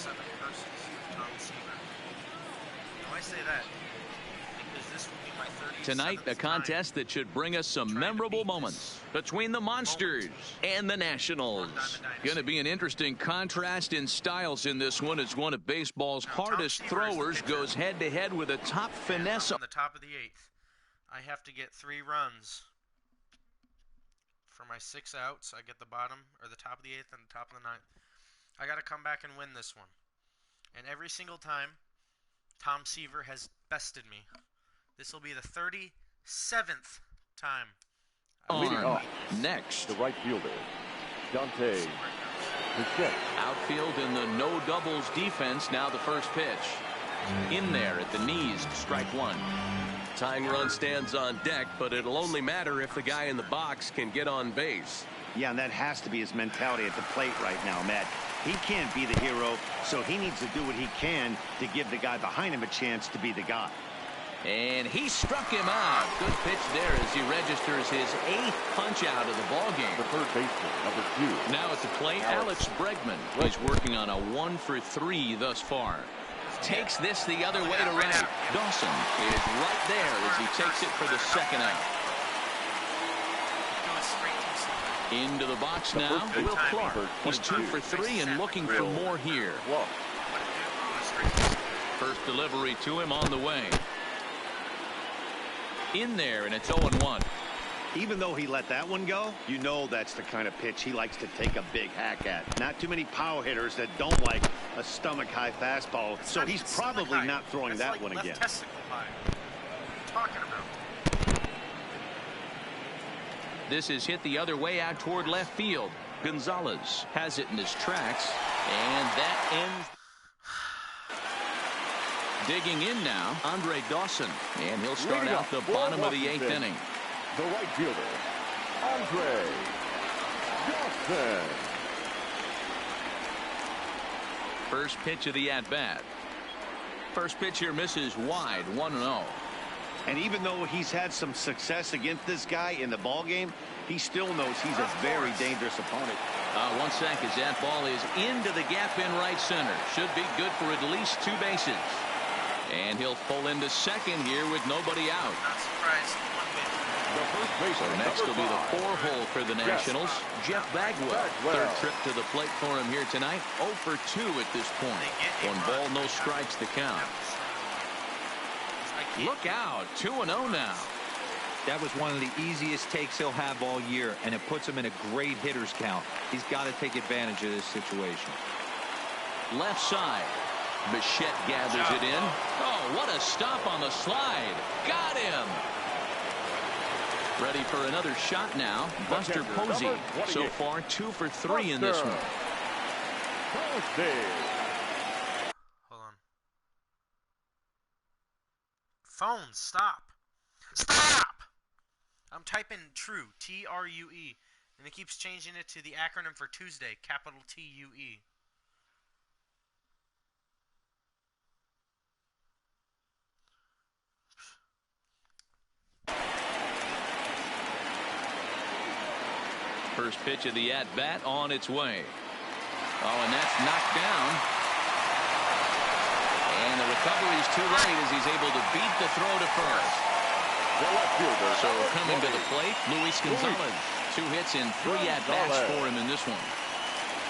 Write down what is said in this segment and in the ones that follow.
37 Curses of Tom Seaver. Now I say that because this will be my 37th Tonight, a contest that should bring us some memorable moments between the Monsters and the Nationals. Going to be an interesting contrast in styles in this one, as one of baseball's hardest throwers goes head-to-head with a top finesse. On the top of the 8th, I have to get 3 runs for my 6 outs. I get the bottom or the top of the 8th and the top of the 9th. I got to come back and win this one. And every single time, Tom Seaver has bested me. This will be the 37th time. Leading off next, the right fielder, Dante. Outfield in the no doubles defense. Now the first pitch. In there at the knees, strike one. Tying run stands on deck, but it'll only matter if the guy in the box can get on base. Yeah, and that has to be his mentality at the plate right now, Matt. He can't be the hero, so he needs to do what he can to give the guy behind him a chance to be the guy. And he struck him out. Good pitch there as he registers his 8th punch out of the ball game. The third baseman, number 2. Now at the plate, Alex Bregman. He's working on a 1 for 3 thus far. Takes this the other way to right. Dawson is right there as he takes it for the 2nd out. Into the box now, Will Clark. He's 2 for 3 and looking for more here. First delivery to him on the way. In there, and it's 0-1. Even though he let that one go, you know that's the kind of pitch he likes to take a big hack at. Not too many power hitters that don't like a stomach-high fastball, so he's probably not throwing that one again. This is hit the other way out toward left field. Gonzalez has it in his tracks, and that ends. Digging in now, Andre Dawson, and he'll start out the bottom of the 8th inning. The right fielder, Andre Dawson. First pitch of the at-bat. First pitch here misses wide, 1-0. And even though he's had some success against this guy in the ballgame, he still knows he's a very dangerous opponent. 1 sec as that ball is into the gap in right center. Should be good for at least 2 bases. And he'll pull into second here with nobody out. Not surprised. So next will be the 4-hole for the Nationals. Jeff Bagwell. Third trip to the plate for him here tonight. 0 for 2 at this point. 1 ball, no strikes to count. Look out. 2-0 now. That was one of the easiest takes he'll have all year, and it puts him in a great hitter's count. He's got to take advantage of this situation. Left side. Bichette gathers it in. Oh, what a stop on the slide. Got him. Ready for another shot now. Buster Posey. So far 2 for 3 in this one. Hold on. Phone, stop. Stop! I'm typing true, T-R-U-E. And it keeps changing it to the acronym for Tuesday, capital T-U-E. First pitch of the at-bat on its way. Oh, and that's knocked down. And the recovery's too late as he's able to beat the throw to first. So coming to the plate, Luis Gonzalez. 2 hits in 3 at-bats for him in this one.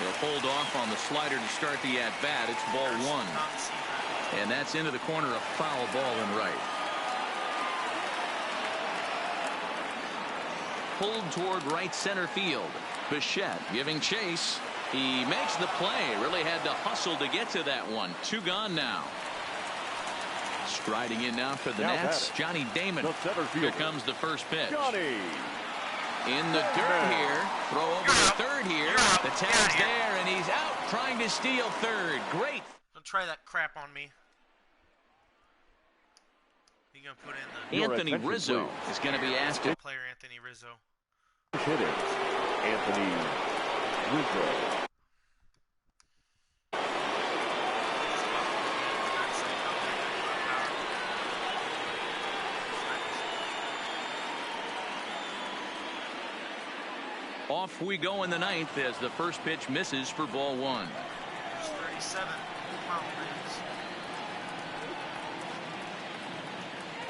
He'll hold off on the slider to start the at-bat. It's ball 1. And that's into the corner, a foul ball in right. Pulled toward right center field. Bichette giving chase. He makes the play. Really had to hustle to get to that one. 2 gone now. Striding in now for the Nats, Johnny Damon. Here comes the first pitch. In the dirt here. Throw over to third here. The tag's there, and he's out trying to steal third. Great. Don't try that crap on me. You're going to put in the Anthony Rizzo is going to be asked to. Player Anthony Rizzo. Anthony Rizzo. Off we go in the 9th as the first pitch misses for ball 1. There's 37. on, Riz.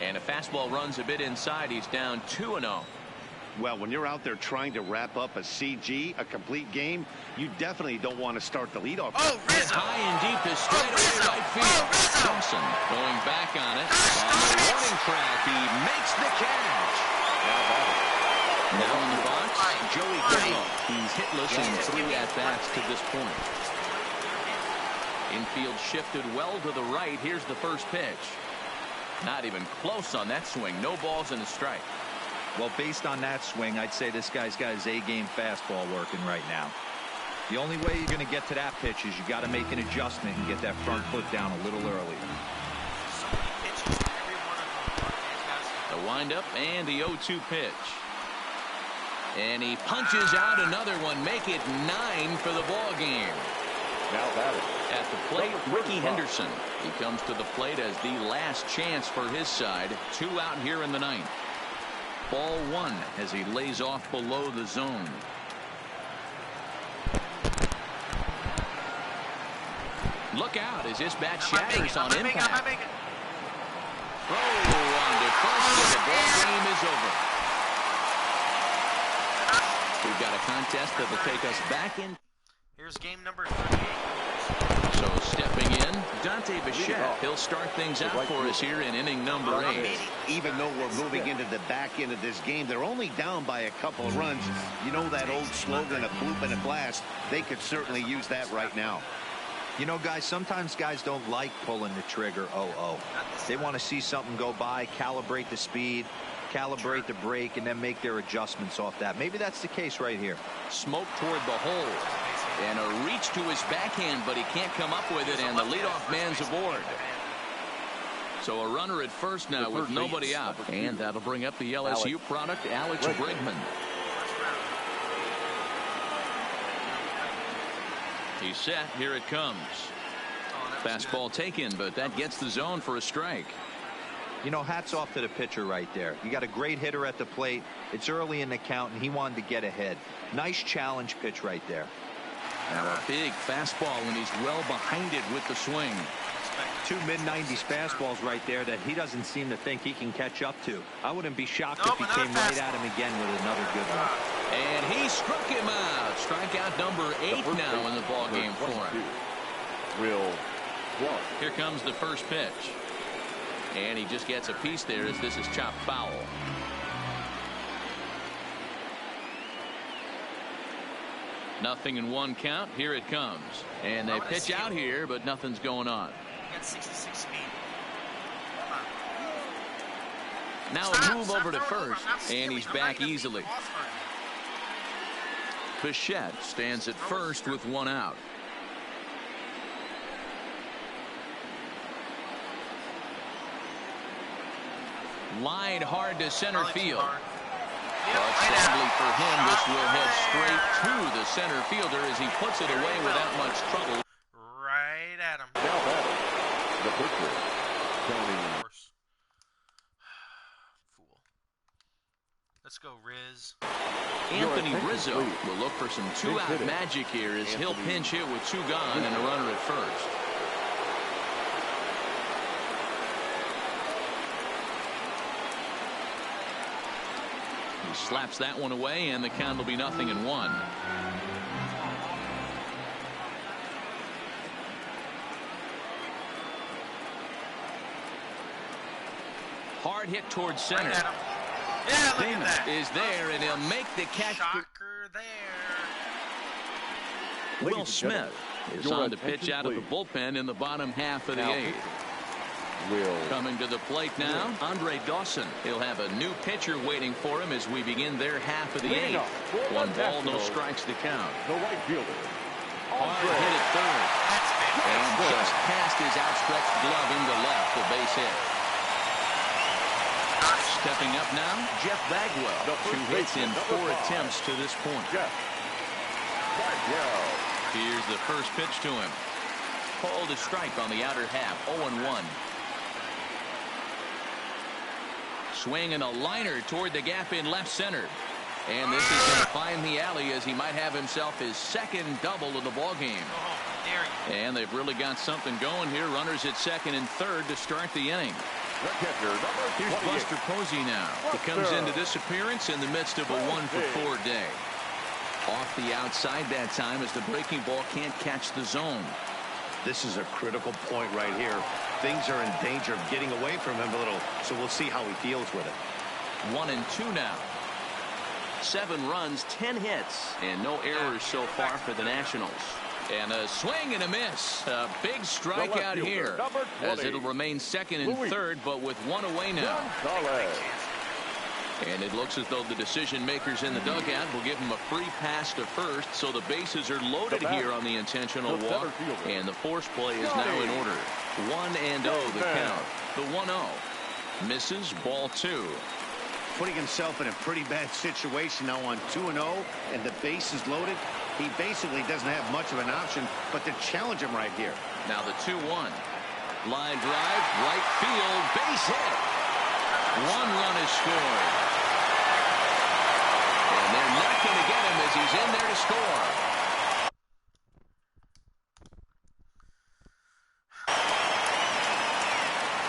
And a fastball runs a bit inside. He's down 2-0. Well, when you're out there trying to wrap up a CG, a complete game, you definitely don't want to start the leadoff. Oh, Rizzo! High and deep to straightaway right field. Dawson going back on it. On the warning track, he makes the catch. Now in the box, Joey Gallo. He's hitless in 3 at-bats to this point. Infield shifted well to the right. Here's the first pitch. Not even close on that swing. No balls and a strike. Well, based on that swing, I'd say this guy's got his A-game fastball working right now. The only way you're going to get to that pitch is you got to make an adjustment and get that front foot down a little early. So many pitches, every one of them are fantastic. The windup and the 0-2 pitch. And he punches out another one. Make it 9 for the ball game. Now batting. At the plate, Ricky Henderson. He comes to the plate as the last chance for his side. 2 out here in the 9th. Ball 1 as he lays off below the zone. Look out as this bat shatters on impact. Throw on to first and the ball game is over. We've got a contest that will take us back in. Here's game number 38. So stepping in, Dante Bichette. He'll start things out for us here in inning number 8. Even though we're moving into the back end of this game, they're only down by a couple of runs. You know that old slogan, a bloop and a blast. They could certainly use that right now. You know, guys, sometimes guys don't like pulling the trigger 0-0. They want to see something go by, calibrate the speed, calibrate the brake, and then make their adjustments off that. Maybe that's the case right here. Smoke toward the hole. And a reach to his backhand, but he can't come up with it, and the leadoff man's aboard. So a runner at first now with nobody out. And that'll bring up the LSU product, Alex Bregman. He's set. Here it comes. Fastball taken, but that gets the zone for a strike. You know, hats off to the pitcher right there. You got a great hitter at the plate. It's early in the count, and he wanted to get ahead. Nice challenge pitch right there. Now a big fastball, and he's well behind it with the swing. 2 mid-90s fastballs right there that he doesn't seem to think he can catch up to. I wouldn't be shocked if he came right at him again with another good one. And he struck him out. Strikeout number 8 now in the ball game for him. Here comes the first pitch. And he just gets a piece there as this is chopped foul. Nothing in 1 count. Here it comes. And they pitch out here, but nothing's going on. Got 66 speed. Now a move over to first, and he's back easily. Bichette stands at first with 1 out. Line hard to center field. But sadly for him, this will head straight to the center fielder as he puts it away without much trouble. Right at him. Now batting. The pitcher, Tony. Fool. Let's go, Riz. Anthony Rizzo will look for some 2-out magic here as he'll pinch hit with 2 gone and a runner at first. He slaps that one away, and the count will be 0-1. Hard hit towards center. Right at him. Yeah, look at that. Is there, and he'll make the catch. Shocker there. Will Smith is on to pitch out of the bullpen in the bottom half of the 8th. Coming to the plate now, Andre Dawson. He'll have a new pitcher waiting for him as we begin their half of the 8th. 1 ball, no strikes to count. The right fielder. Hard hit at third. And just past his outstretched glove into left, the base hit. Stepping up now, Jeff Bagwell. 2 hits in 4 attempts to this point. Here's the first pitch to him. Called a strike on the outer half, 0-1. Swing and a liner toward the gap in left center. And this is going to find the alley as he might have himself his 2nd double of the ball game. dare you. And they've really got something going here. Runners at second and third to start the inning. Here's Buster Posey now. He comes into this appearance in the midst of a 1-for-4 day. Off the outside that time as the breaking ball can't catch the zone. This is a critical point right here. Things are in danger of getting away from him a little, so we'll see how he feels with it. 1-2 now. 7 runs, 10 hits, and no errors so far for the Nationals. And a swing and a miss. A big strikeout here, as it'll remain second and third, but with one away now. And it looks as though the decision makers in the dugout will give him a free pass to first, so the bases are loaded here on the intentional walk, and the force play is now in order. 1-0 the count. The 1-0 misses, ball 2. Putting himself in a pretty bad situation now on 2-0, and the base is loaded. He basically doesn't have much of an option but to challenge him right here. Now the 2-1. Line drive, right field, base hit. 1 run is scored. And they're not going to get him as he's in there to score.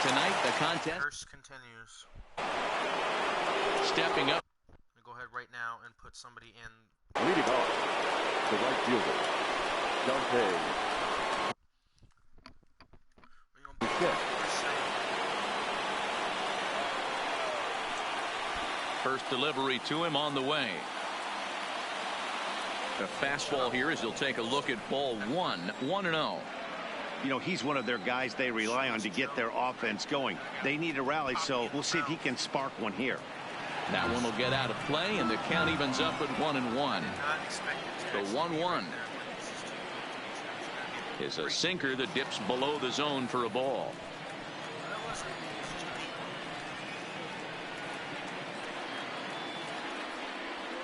Tonight the contest First continues. Stepping up. I'm gonna go ahead right now and put somebody in. Leading off, the right fielder, Dante. First delivery to him on the way. The fastball here as he'll take a look at ball 1. 1-0. You know, he's one of their guys they rely on to get their offense going. They need a rally, so we'll see if he can spark one here. That one will get out of play, and the count evens up at 1-1. The 1-1 is a sinker that dips below the zone for a ball.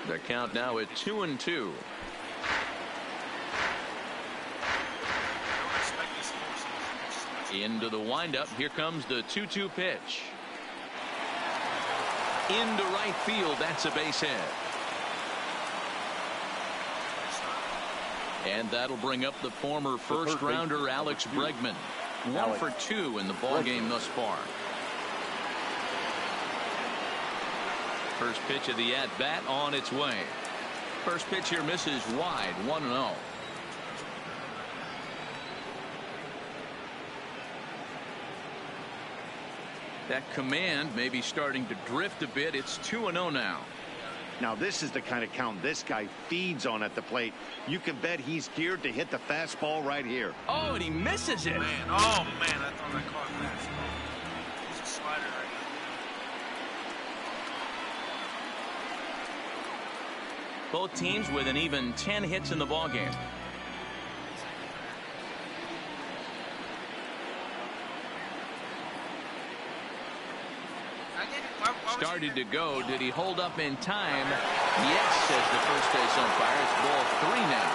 The count now at 2-2. Into the windup. Here comes the 2-2 pitch. Into right field. That's a base hit. And that'll bring up the former first rounder Alex Bregman. 1 for 2 in the ball game thus far. First pitch of the at-bat on its way. First pitch here misses wide. 1-0. That command may be starting to drift a bit. It's 2-0 now. Now this is the kind of count this guy feeds on at the plate. You can bet he's geared to hit the fastball right here. Oh, and he misses it. Man, oh man, I thought I caught fastball. It's a slider right now. Both teams with an even 10 hits in the ball game. Started to go. Did he hold up in time? Yes, says the first base umpire. It's ball 3 now.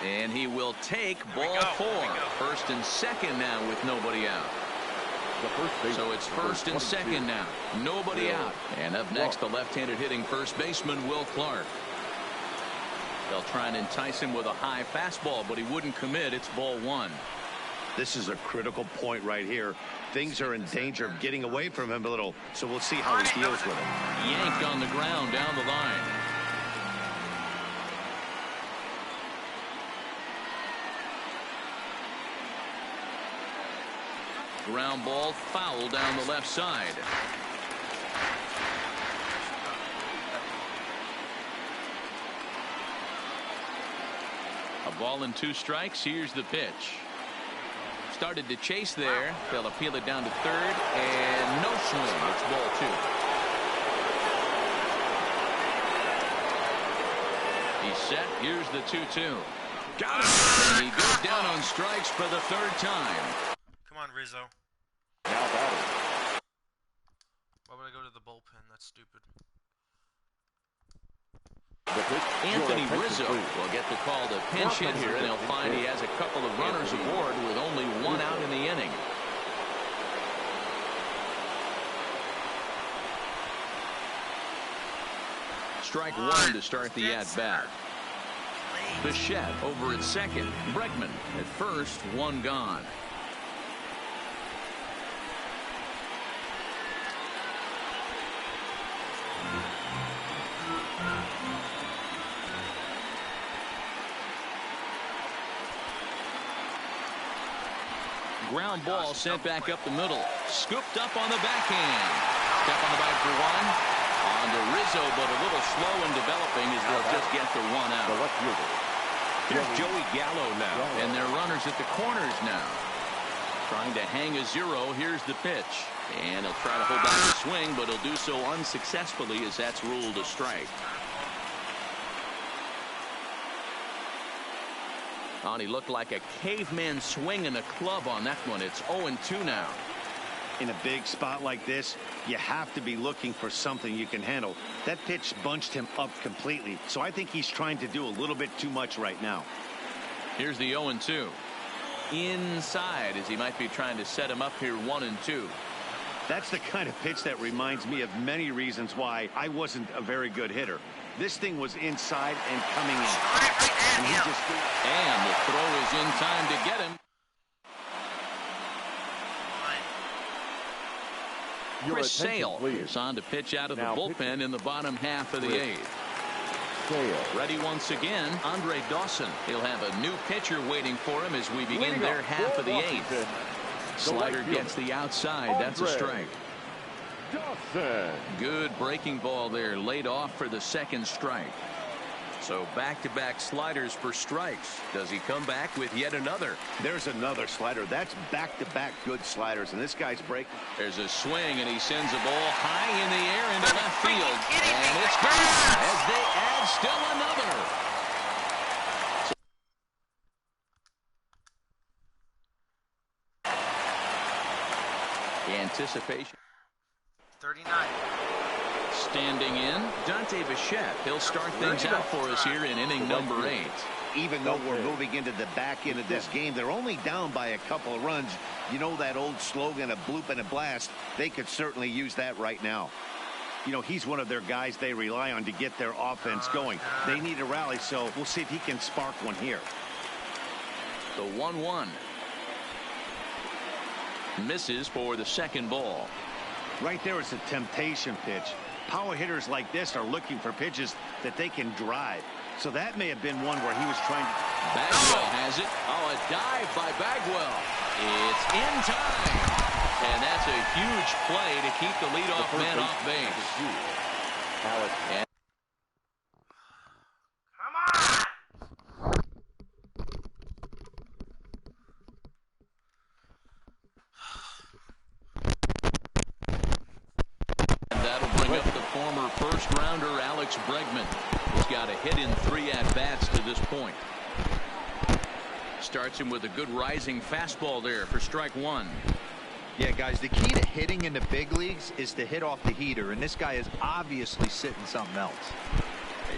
And he will take ball 4. First and second now with nobody out. So it's first and second now. Nobody out. And up next, the left-handed hitting first baseman, Will Clark. They'll try and entice him with a high fastball, but he wouldn't commit. It's ball 1. This is a critical point right here. Things are in danger of getting away from him a little, so we'll see how he deals with it. Yanked on the ground down the line. Ground ball foul down the left side. A ball and 2 strikes. Here's the pitch. Started to chase there. They'll appeal it down to third, and no swing. It's ball 2. He's set. Here's the 2-2. Got him. And he goes down on strikes for the 3rd time. Come on, Rizzo. Now batting. Why would I go to the bullpen? That's stupid. Anthony Rizzo will get the call to pinch hit here, and they'll find he has a couple of runners aboard with only 1 out in the inning. strike one to start the at-bat. Bichette over at second. Bregman at first, one gone. Ground ball sent back up the middle. Scooped up on the backhand. Step on the bike for one. On to Rizzo, but a little slow in developing as they'll just get the one out. Here's Joey Gallo now. And they're runners at the corners now. Trying to hang a zero. Here's the pitch. And he'll try to hold back the swing, but he'll do so unsuccessfully as that's ruled a strike. He looked like a caveman swinging a club on that one. It's 0-2 now. In a big spot like this, you have to be looking for something you can handle. That pitch bunched him up completely, so I think he's trying to do a little bit too much right now. Here's the 0-2. Inside, as he might be trying to set him up here 1-2. That's the kind of pitch that reminds me of many reasons why I wasn't a very good hitter. This thing was inside and coming in. And the throw is in time to get him. Chris Sale is on to pitch out of the bullpen in the bottom half of the eighth. Ready once again, Andre Dawson. He'll have a new pitcher waiting for him as we begin their half of the eighth. Slider gets the outside. That's a strike. Good breaking ball there, laid off for the second strike. So back-to-back sliders for strikes. Does he come back with yet another? There's another slider. That's back-to-back good sliders, and this guy's breaking. There's a swing, and he sends a ball high in the air into left field. And it's gone as they add still another. Anticipation. 39. Standing in, Dante Bichette. He'll start things out for us here in inning number 8. Even though we're moving into the back end of this game, they're only down by a couple of runs. You know that old slogan, a bloop and a blast. They could certainly use that right now. You know, he's one of their guys they rely on to get their offense going. They need a rally, so we'll see if he can spark one here. The 1-1. Misses for the second ball. Right there is a temptation pitch. Power hitters like this are looking for pitches that they can drive. So that may have been one where he was trying to... Bagwell has it. Oh, a dive by Bagwell. It's in time. And that's a huge play to keep the leadoff man off base. And Come on! that'll bring up the former first-rounder Alex Bregman. He's got a hit in 3 at-bats to this point. Starts him with a good rising fastball there for strike 1. Yeah, guys, the key to hitting in the big leagues is to hit off the heater, and this guy is obviously sitting something else.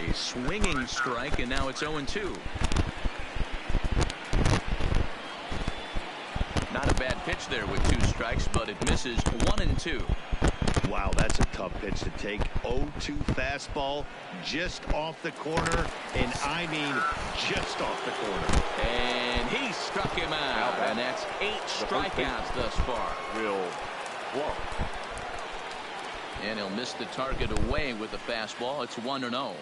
A swinging strike, and now it's 0-2. Not a bad pitch there with 2 strikes, but it misses 1-2. Wow, that's a tough pitch to take. 0-2 fastball just off the corner, and I mean just off the corner. And he struck him out, and that's 8 strikeouts thus far. And he'll miss the target away with the fastball. It's 1-0.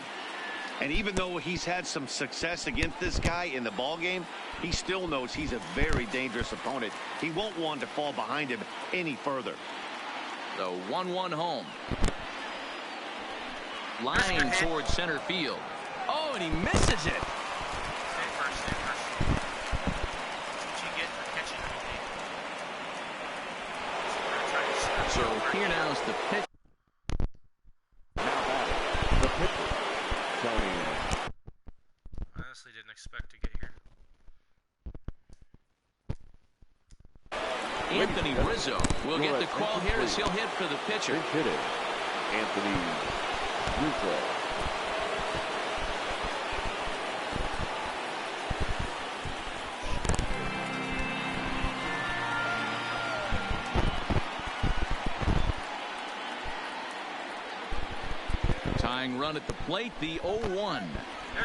And even though he's had some success against this guy in the ball game, he still knows he's a very dangerous opponent. He won't want to fall behind him any further. The 1-1 home. Line towards center field. Oh, and he misses it. Stay first, stay first. That's what you get for catching anything. So here now is the pitch. The pitcher, Tony. I honestly didn't expect to get here. Anthony Rizzo will get the call here as he'll hit for the pitcher. Pinch hitting, Anthony Rizzo. Tying run at the plate, the 0-1.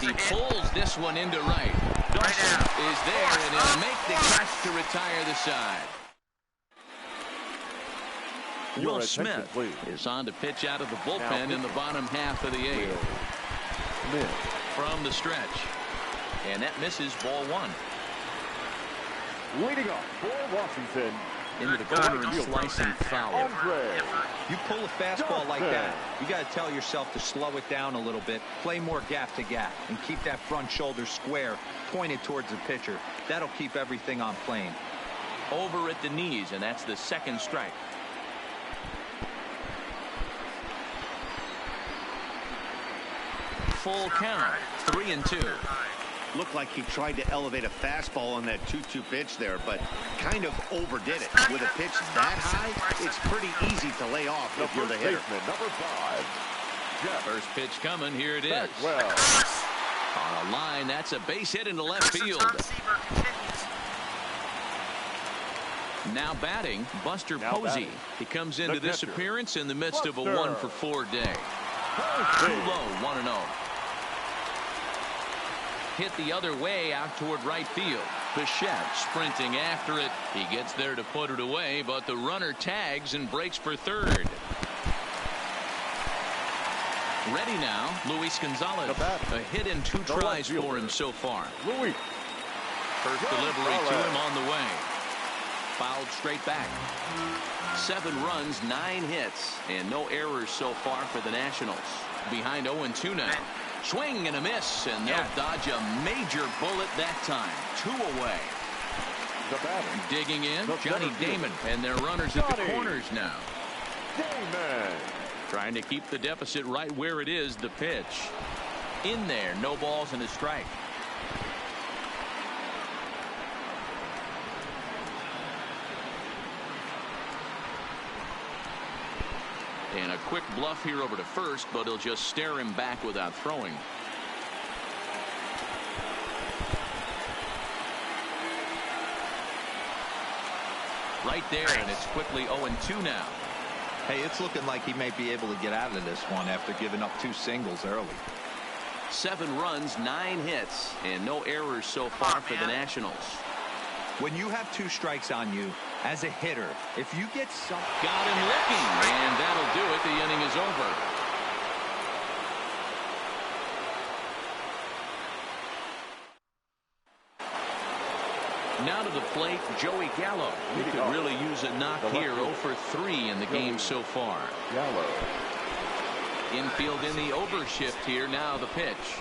He pulls this one into right. Dawson is there, and he'll make the catch to retire the side. Will Smith is on to pitch out of the bullpen in the bottom half of the 8th. From the stretch. And that misses ball 1. Leading off for Washington. Into the corner and slicing foul. You pull a fastball like that, you got to tell yourself to slow it down a little bit, play more gap to gap, and keep that front shoulder square, pointed towards the pitcher. That'll keep everything on plane. Over at the knees, and that's the 2nd strike. Full count, 3-2. Looked like he tried to elevate a fastball on that 2-2 pitch there, but kind of overdid it. With a pitch that high, it's pretty easy to lay off if you're the hitter. Number 5. First pitch coming. Here it is. On a line, that's a base hit into left field. Now batting, Buster Posey. He comes into this appearance in the midst of a 1-for-4 day. Too low, 1-0. Hit the other way out toward right field. Bichette sprinting after it. He gets there to put it away, but the runner tags and breaks for third. Ready now, Luis Gonzalez. A hit in 2 tries for him so far. First delivery to him on the way. Fouled straight back. 7 runs, 9 hits, and no errors so far for the Nationals. Behind 0-2 now. Swing and a miss, and they'll dodge a major bullet that time. 2 away. Digging in, Johnny Damon, and their runners at the corners now. Trying to keep the deficit right where it is. The pitch. In there, no balls and a strike. And a quick bluff here over to first, but he'll just stare him back without throwing. Right there, and it's quickly 0-2 now. Hey, it's looking like he may be able to get out of this one after giving up 2 singles early. 7 runs, 9 hits, and no errors so far for the Nationals. When you have 2 strikes on you, as a hitter, if you get some... Got him looking, and that'll do it. The inning is over. Now to the plate, Joey Gallo. He could really use a knock here. 0-for-3 in the game so far. Infield in the overshift here. Now the pitch.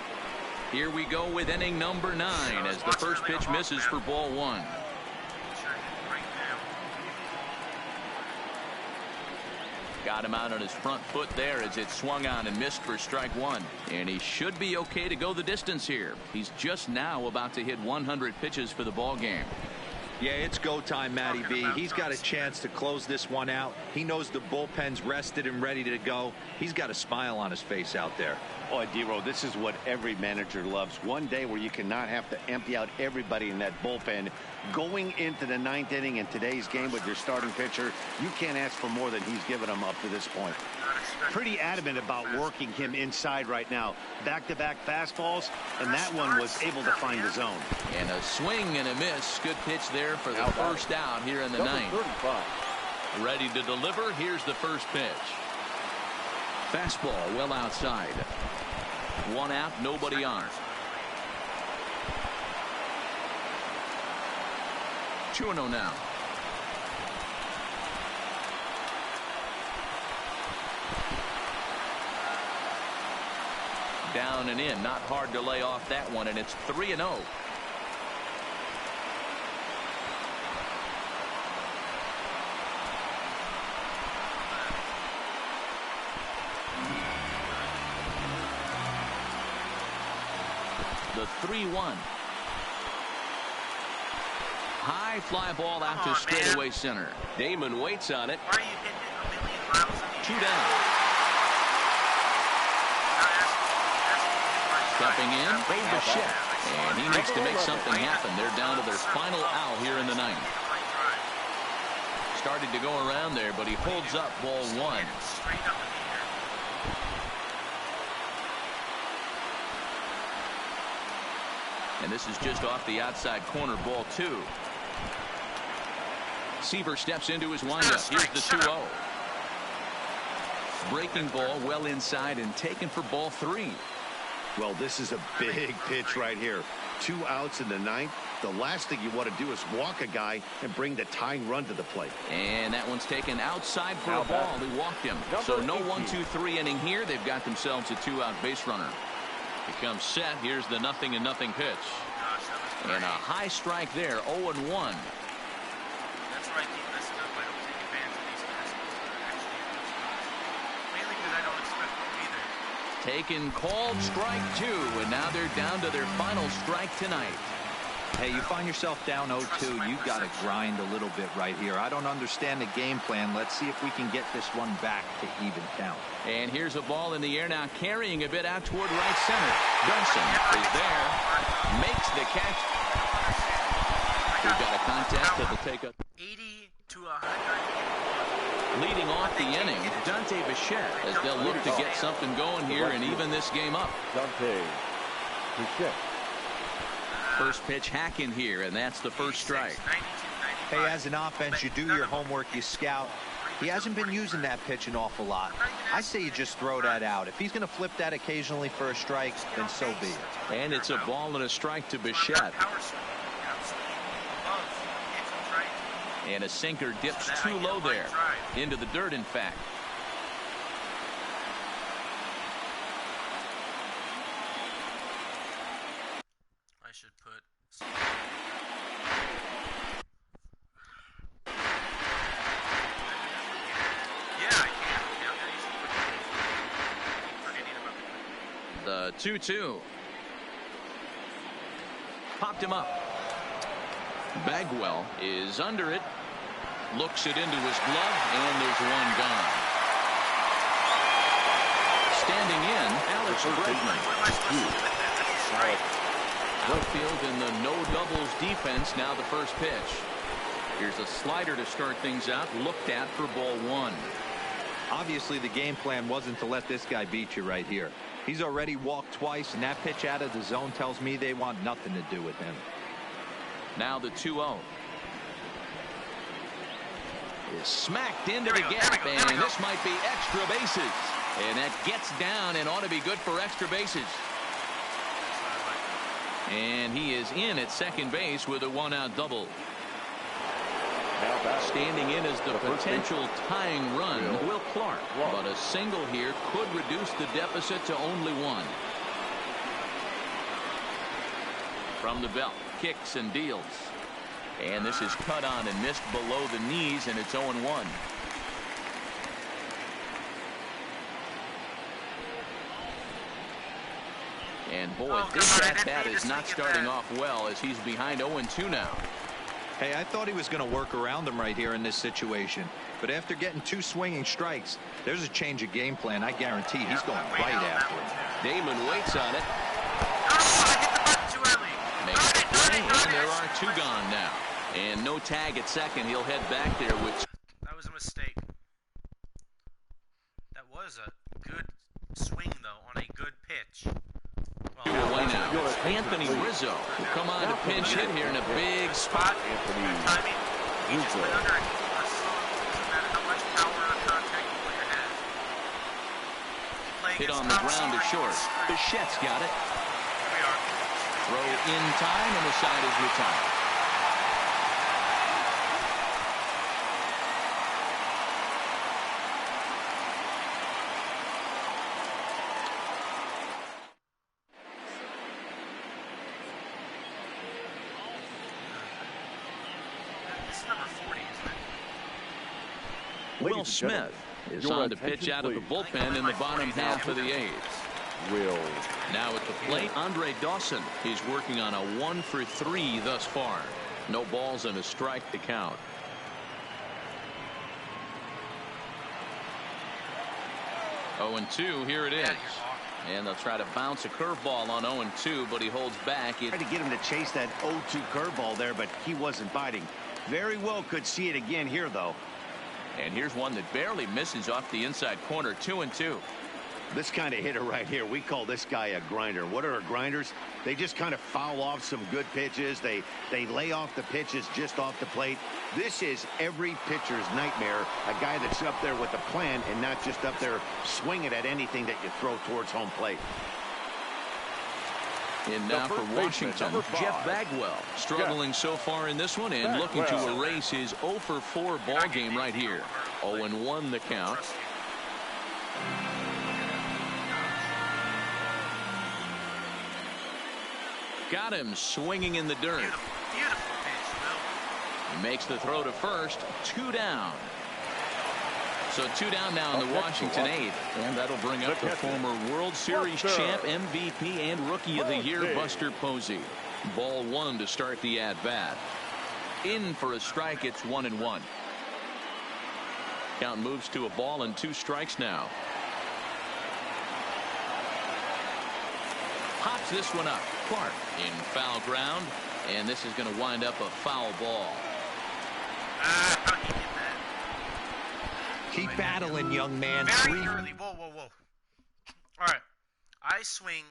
Here we go with inning number 9 as the first pitch misses for ball 1. Got him out on his front foot there as it swung on and missed for strike 1. And he should be okay to go the distance here. He's just now about to hit 100 pitches for the ball game. Yeah, it's go time, Matty B. He's got a chance to close this one out. He knows the bullpen's rested and ready to go. He's got a smile on his face out there. Oh, D-Row, this is what every manager loves. One day where you cannot have to empty out everybody in that bullpen. Going into the 9th inning in today's game with your starting pitcher, you can't ask for more than he's given them up to this point. Pretty adamant about working him inside right now. Back-to-back fastballs, and that one was able to find the zone. And a swing and a miss. Good pitch there for the first out here in the 9th. Ready to deliver. Here's the first pitch. Fastball well outside. 1 out, nobody on. 2-0 now. Down and in, not hard to lay off that one, and it's 3-0. The 3-1. High fly ball out to straightaway center. Damon waits on it. Why are you hitting it a million miles in the 2 air? down. Stepping in, Bo Bichette. And he needs to make something happen. They're down to their final out here in the 9th. Started to go around there, but he holds up ball 1. And this is just off the outside corner, ball 2. Seaver steps into his windup. Here's the 2-0. Breaking ball well inside and taken for ball 3. Well, this is a big pitch right here. 2 outs in the 9th. The last thing you want to do is walk a guy and bring the tying run to the plate. And that one's taken outside for a ball. He walked him. So no 1-2-3 inning here. They've got themselves a 2-out base runner. He comes set. Here's the 0-0 pitch. And a high strike there. 0-1. That's right. Keep messing up. I don't take advantage of these fastballs that are actually in those spots. Mainly because I don't expect them to be there. Taken, called strike 2, and now they're down to their final strike tonight. Hey, you find yourself down 0-2, you got to grind a little bit right here. I don't understand the game plan. Let's see if we can get this one back to even count. And here's a ball in the air now, carrying a bit out toward right center. Benson is there, makes the catch. We've got a contest that will take a 80 to 100. Leading off the inning, Dante Bichette, as they'll look to get something going here and even this game up. Dante Bichette. First pitch hack in here, and that's the first strike. Hey, as an offense, you do your homework, you scout. He hasn't been using that pitch an awful lot. I say you just throw that out. If he's going to flip that occasionally for a strike, then so be it. And it's a ball and a strike to Bichette. And a sinker dips too low there. Into the dirt, in fact. I should put. Yeah, I can. Yeah, I'm gonna use the quick. The 2-2. Popped him up. Bagwell is under it. Looks it into his glove, and there's one gone. Standing in, Alex Bregman. Outfield in the no doubles defense. Now the first pitch. Here's a slider to start things out. Looked at for ball 1. Obviously, the game plan wasn't to let this guy beat you right here. He's already walked twice, and that pitch out of the zone tells me they want nothing to do with him. Now the 2-0. Is smacked into the gap, and this might be extra bases. And that gets down and ought to be good for extra bases. And he is in at second base with a 1-out double. Standing in as the potential tying run, Will Clark. But a single here could reduce the deficit to only 1. From the belt, kicks and deals. And this is cut on and missed below the knees, and it's 0-1. And boy, this at-bat is not starting off well as he's behind 0-2 now. Hey, I thought he was going to work around him right here in this situation. But after getting 2 swinging strikes, there's a change of game plan. I guarantee he's going right after him. Damon waits on it. Makes the play, and there are 2 gone now. And no tag at second. He'll head back there with. That was a mistake. That was a good swing, though, on a good pitch. Well, away now. Anthony Rizzo will come on to pinch hit here in a big spot. Timing. He just went under it. Doesn't matter how much power or contact the player has. Hit on the ground to short. Bichette's got it. Here we are. Throw in time, and the side is retired. Will Smith is on to pitch out of the bullpen in the bottom half of the 8th. Will. Now at the plate, Andre Dawson. He's working on a 1-for-3 thus far. No balls and a strike to count. Oh, 0-2, here it is. And they'll try to bounce a curveball on 0-2, but he holds back. Tried to get him to chase that 0-2 curveball there, but he wasn't biting. Very well could see it again here, though. And here's one that barely misses off the inside corner. 2-2. This kind of hitter right here, we call this guy a grinder. What are grinders? They just kind of foul off some good pitches. They lay off the pitches just off the plate. This is every pitcher's nightmare, a guy that's up there with a plan and not just up there swinging at anything that you throw towards home plate. And now for Washington, Jeff Bagwell, struggling so far in this one and looking to erase his 0 for 4 ball game right here. 0-1 the count. Got him swinging in the dirt. Beautiful pitch, Will. He makes the throw to first. 2 down. So 2 down now in the Washington 8th. And that'll bring up the former World Series champ, MVP, and Rookie of the Year, Buster Posey. Ball 1 to start the at-bat. In for a strike. It's 1-1. Count moves to a ball and 2 strikes now. Pops this one up. Clark in foul ground. And this is going to wind up a foul ball. Keep battling, young man. Very early. Whoa, whoa, whoa. All right. I swing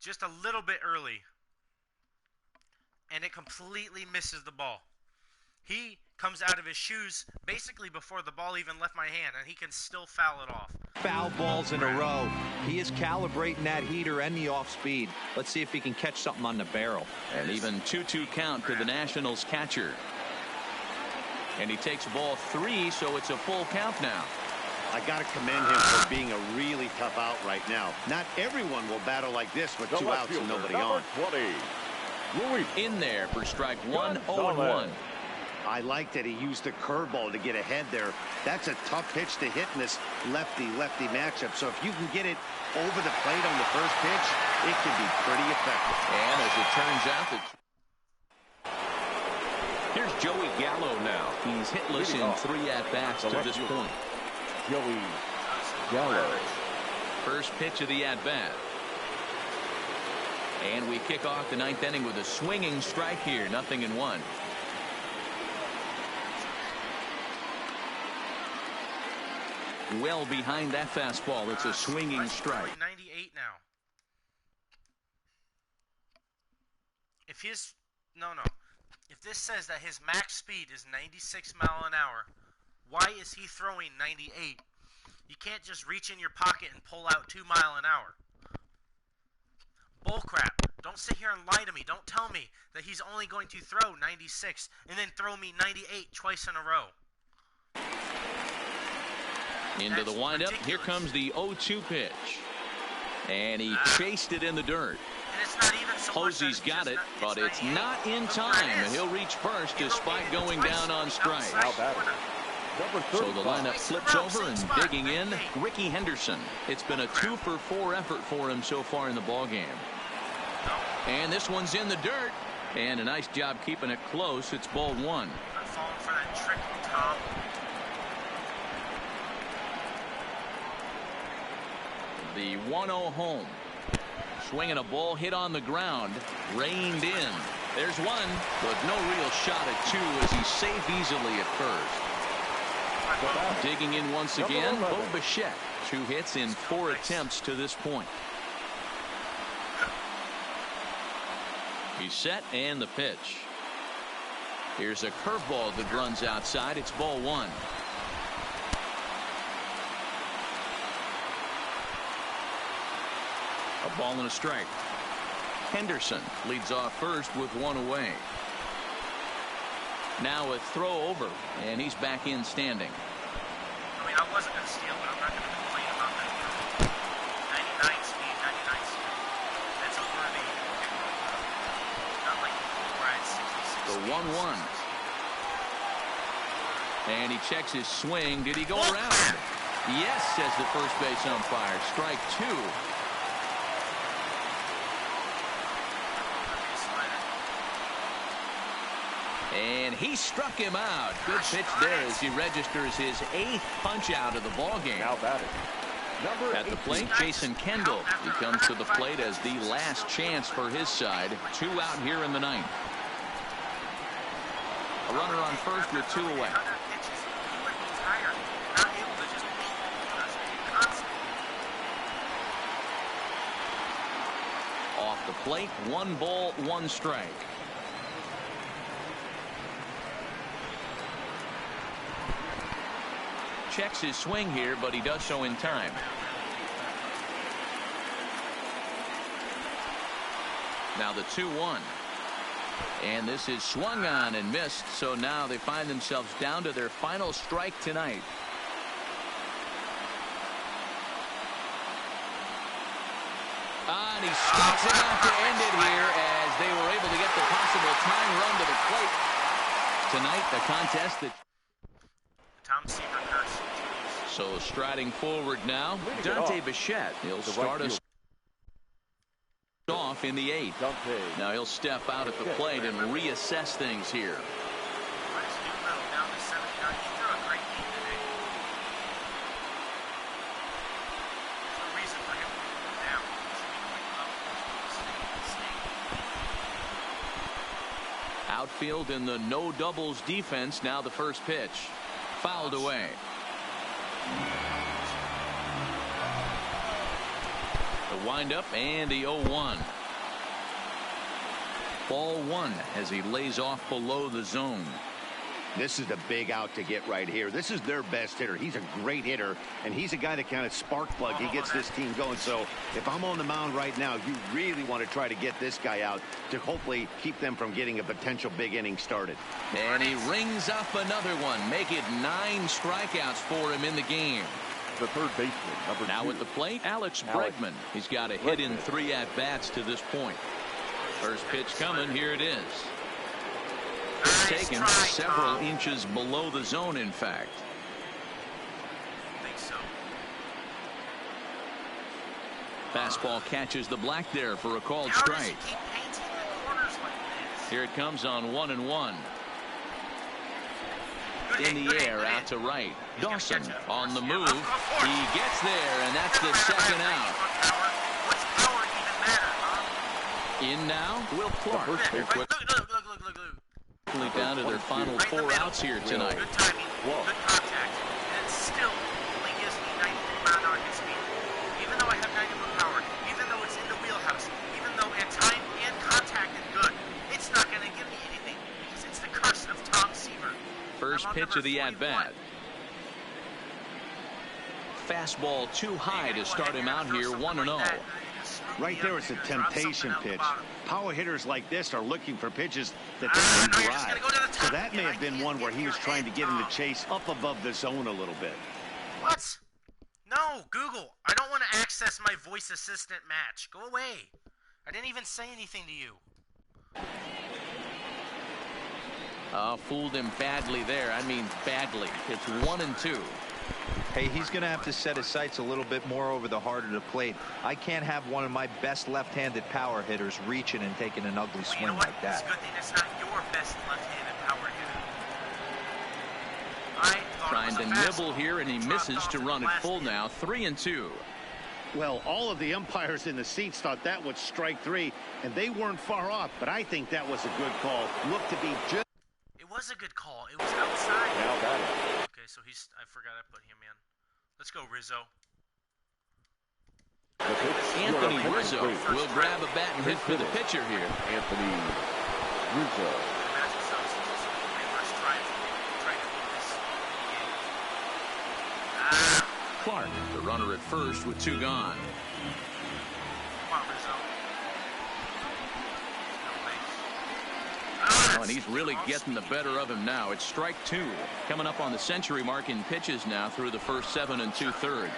just a little bit early, and it completely misses the ball. He comes out of his shoes basically before the ball even left my hand, and he can still foul it off. Foul balls in a row. He is calibrating that heater and the off speed. Let's see if he can catch something on the barrel. And even 2-2 count to the Nationals catcher. And he takes ball 3, so it's a full count now. I got to commend him for being a really tough out right now. Not everyone will battle like this with 2 outs and nobody on. 20. In there for strike 1, 0-1. I like that he used the curveball to get ahead there. That's a tough pitch to hit in this lefty-lefty matchup. So if you can get it over the plate on the first pitch, it can be pretty effective. And as it turns out, Here's Joey Gallo now. he's hitless in 3 at-bats to this point. Joey Gallo. First pitch of the at-bat. And we kick off the 9th inning with a swinging strike here. 0-1. Well behind that fastball. It's a swinging strike. 98 now. If his if this says that his max speed is 96 miles an hour, why is he throwing 98? You can't just reach in your pocket and pull out 2 miles an hour. Bullcrap. Don't sit here and lie to me. Don't tell me that he's only going to throw 96 and then throw me 98 twice in a row. Into the windup. Here comes the 0-2 pitch. And he chased it in the dirt. And it's not even so Posey's got it, but it's not in time. And he'll reach first despite going down on strike. So the lineup flips over and digging in, Ricky Henderson. It's been a 2 for 4 effort for him so far in the ballgame. And this one's in the dirt. And a nice job keeping it close. It's ball 1. I'm falling for that trick, Tom. The 1-0 home. Swinging a ball hit on the ground. Reined in. There's one, but no real shot at 2 as he's safe easily at first. Digging in once again, Bo Bichette. 2 hits in 4 attempts to this point. He's set and the pitch. Here's a curveball that runs outside. It's ball 1. A ball and a strike. Henderson leads off first with 1 away. Now a throw over, and he's back in standing. I mean, I wasn't going to steal, but I'm not going to complain about that. 99 speed, 99 speed. That's a worthy pick. Not like before I had 66 The 1-1. And he checks his swing. Did he go around? Yes, says the first base umpire. Strike 2. And he struck him out. Good pitch there as he registers his 8th punch out of the ballgame. Now batting. At the plate, Jason Kendall. He comes to the plate as the last chance for his side. 2 out here in the 9th. A runner on first with 2 away. Off the plate, 1 ball, 1 strike. Checks his swing here, but he does so in time. Now the 2-1. And this is swung on and missed, so now they find themselves down to their final strike tonight. And he strikes it out to end it here as they were able to get the possible tying run to the plate. Tonight, the contest that Tom Seaver curse. So striding forward now, Dante Bichette. He'll start us off in the 8th. Now he'll step out at the plate and reassess things here. Outfield in the no doubles defense. Now the first pitch. Fouled away. The windup and the 0-1. Ball 1 as he lays off below the zone. This is the big out to get right here. This is their best hitter. He's a great hitter, and he's a guy that kind of spark plug. He gets this team going. So if I'm on the mound right now, you really want to try to get this guy out to hopefully keep them from getting a potential big inning started. And he rings up another one. Make it 9 strikeouts for him in the game. The third baseman, number 2. Now at the plate, Alex Bregman. He's got a hit in 3 at-bats to this point. First pitch coming. Here it is. Taken several inches below the zone, in fact. I think so. Fastball catches the black there for a called strike. Here it comes on 1-1. In the air, out to right. Dawson on the move. He gets there, and that's the second out. In now, Will Clark. Look. Down to their final 4 outs here tonight. Good timing, good contact, and it still only gives me 90-mile-an-hour hit speed. Even though I have 90-mile power, even though it's in the wheelhouse, even though at time and contact is good, it's not going to give me anything because it's the curse of Tom Seaver. First pitch of the at-bat. Fastball too high to start him out here 1-0. Right there, it's a temptation pitch. Power hitters like this are looking for pitches that they can drive. So that may have been one where he was trying to get him to chase up above the zone a little bit. What? No, Google. I don't want to access my voice assistant match. Go away. I didn't even say anything to you. Fooled him badly there. I mean badly. It's 1-2. Hey, he's going to have to set his sights a little bit more over the heart of the plate. I can't have one of my best left-handed power hitters reaching and taking an ugly swing like that. It's a good thing it's not your best left-handed power hitter. Trying to nibble here, and he misses to run it full now. 3-2. Well, all of the umpires in the seats thought that was strike 3, and they weren't far off. But I think that was a good call. Looked to be just. It was a good call. It was outside. Now batting. Okay, so I forgot I put him in. Let's go, Rizzo. Anthony Rizzo will grab a bat and hit for the pitcher here. Anthony Rizzo. Clark, the runner at first with 2 gone. Come on, Rizzo. Oh, and he's really getting the better of him now. It's strike 2. Coming up on the century mark in pitches now through the first 7 2/3.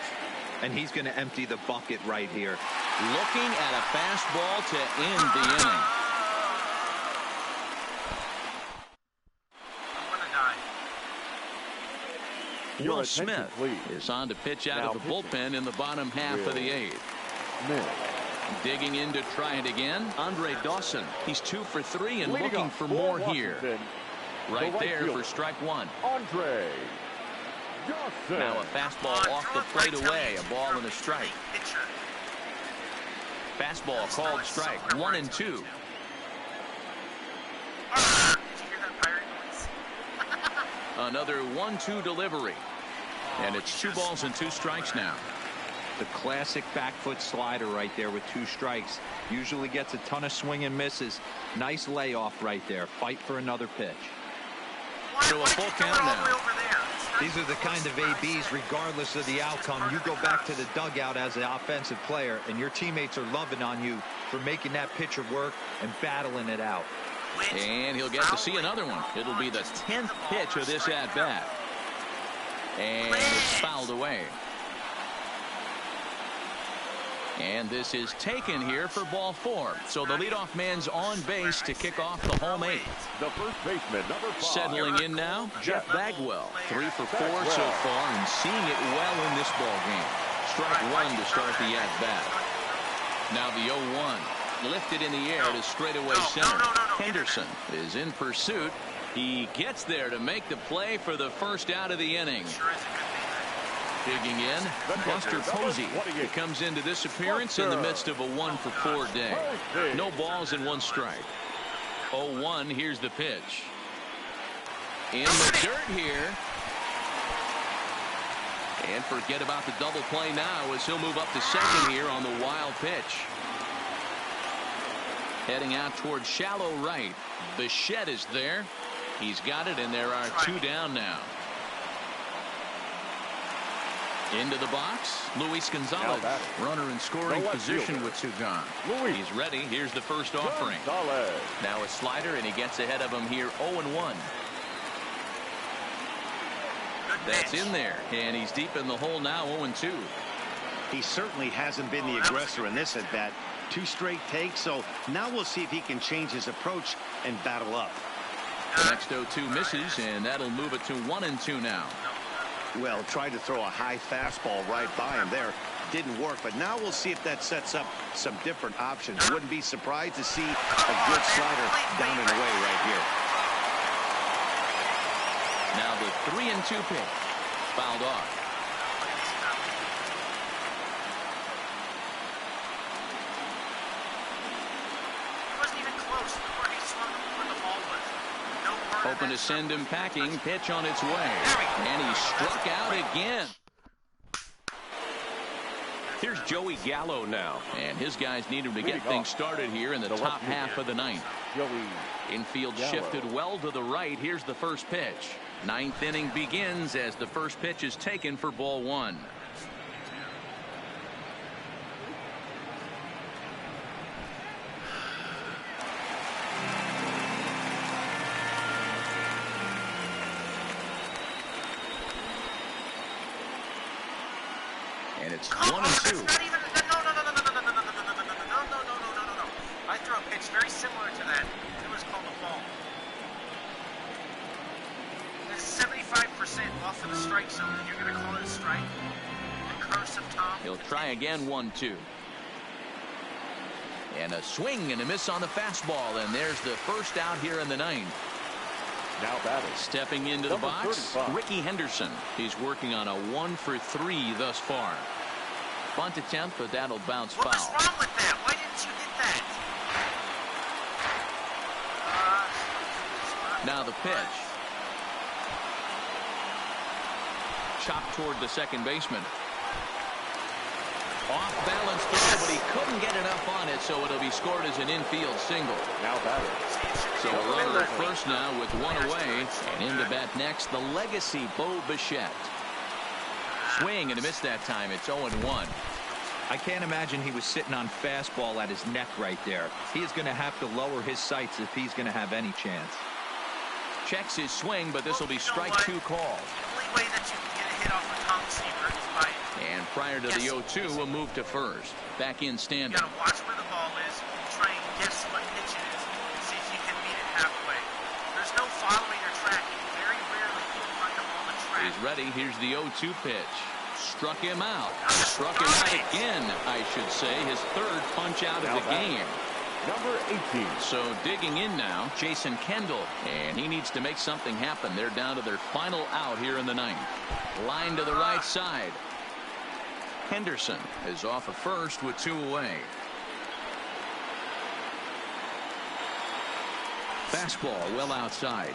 And he's going to empty the bucket right here. Looking at a fastball to end the inning. I'm going to die. Your Will attention, Smith please. is on to pitch out Now of the bullpen in the bottom half of the 8th. Smith. Digging in to try it again, Andre Dawson. He's 2 for 3 and Leading looking up for for more Washington, here. Right the right there fielder, for strike 1. Andre Dawson. Now a fastball off the plate away. A ball and a strike. Fastball called strike. 1-2. Did you hear that pirate noise? Another 1-2 delivery. And it's 2 balls and 2 strikes now. The classic back foot slider right there with 2 strikes. Usually gets a ton of swing and misses. Nice layoff right there. Fight for another pitch. So a full count now. These are the kind of ABs, regardless of the outcome. You go back to the dugout as an offensive player, and your teammates are loving on you for making that pitcher work and battling it out. And he'll get to see another one. It'll be the 10th pitch of this at-bat. And it's fouled away. And this is taken here for ball 4. So the leadoff man's on base to kick off the home 8th. The first baseman, number 5. Settling in now, Jeff Bagwell. 3 for 4 so far and seeing it well in this ball game. Strike 1 to start the at-bat. Now the 0-1. Lifted in the air to straightaway center. Henderson is in pursuit. He gets there to make the play for the first out of the inning. Digging in, Buster Posey. He comes into this appearance in the midst of a 1-for-4 day. No balls and 1 strike. 0-1, here's the pitch. In the dirt here. And forget about the double play now as he'll move up to second here on the wild pitch. Heading out towards shallow right. Bichette is there. He's got it, and there are 2 down now. Into the box, Luis Gonzalez. Runner in scoring position with 2 gone. He's ready. Here's the first offering. Now a slider, and he gets ahead of him here 0-1. That's in there, and he's deep in the hole now 0-2. He certainly hasn't been the aggressor in this at-bat. 2 straight takes, so now we'll see if he can change his approach and battle up. The next 0-2 misses, and that'll move it to 1-2 now. Well, tried to throw a high fastball right by him there. Didn't work, but now we'll see if that sets up some different options. Wouldn't be surprised to see a good slider down and away right here. Now the 3-2 pitch. Fouled off. Hoping to send him packing. Pitch on its way. And he struck out again. Here's Joey Gallo now. And his guys need him to get things started here in the top half of the 9th. Infield shifted well to the right. Here's the first pitch. 9th inning begins as the first pitch is taken for ball 1. And it's 1-2. I throw a pitch very similar to that. It was called a ball. It's 75% off of the strike zone, and you're going to call it a strike? The Curse of Tom. He'll try again 1-2. And a swing and a miss on the fastball, and there's the first out here in the 9th. Now batting. Stepping into the box, Ricky Henderson. He's working on a 1-for-3 thus far. Bunt attempt, but that'll bounce foul. What was wrong with that? Why didn't you hit that? Now the pitch. Chopped toward the second baseman. Off balance throw, but he couldn't get enough on it, so it'll be scored as an infield single. Now batting. So a runner at first now with 1 away, and in to bat next, the legacy Bo Bichette. Swing and a miss that time. It's 0-1. I can't imagine he was sitting on fastball at his neck right there. He is going to have to lower his sights if he's going to have any chance. Checks his swing, but this will be strike 2 called. The only way that you can get a hit off of Tom Seaver is by... And prior to the 0-2, we'll move to first. Back in standing. You got to watch where the ball is, try and guess what pitch it is, and see if you can meet it halfway. There's no following or tracking. Very rarely can you find them on the track. He's ready. Here's the 0-2 pitch. Struck him out. Struck him out again, I should say. His 3rd punch out of the game. Number 18. So digging in now, Jason Kendall. And he needs to make something happen. They're down to their final out here in the 9th. Line to the right side. Henderson is off of first with 2 away. Fastball well outside.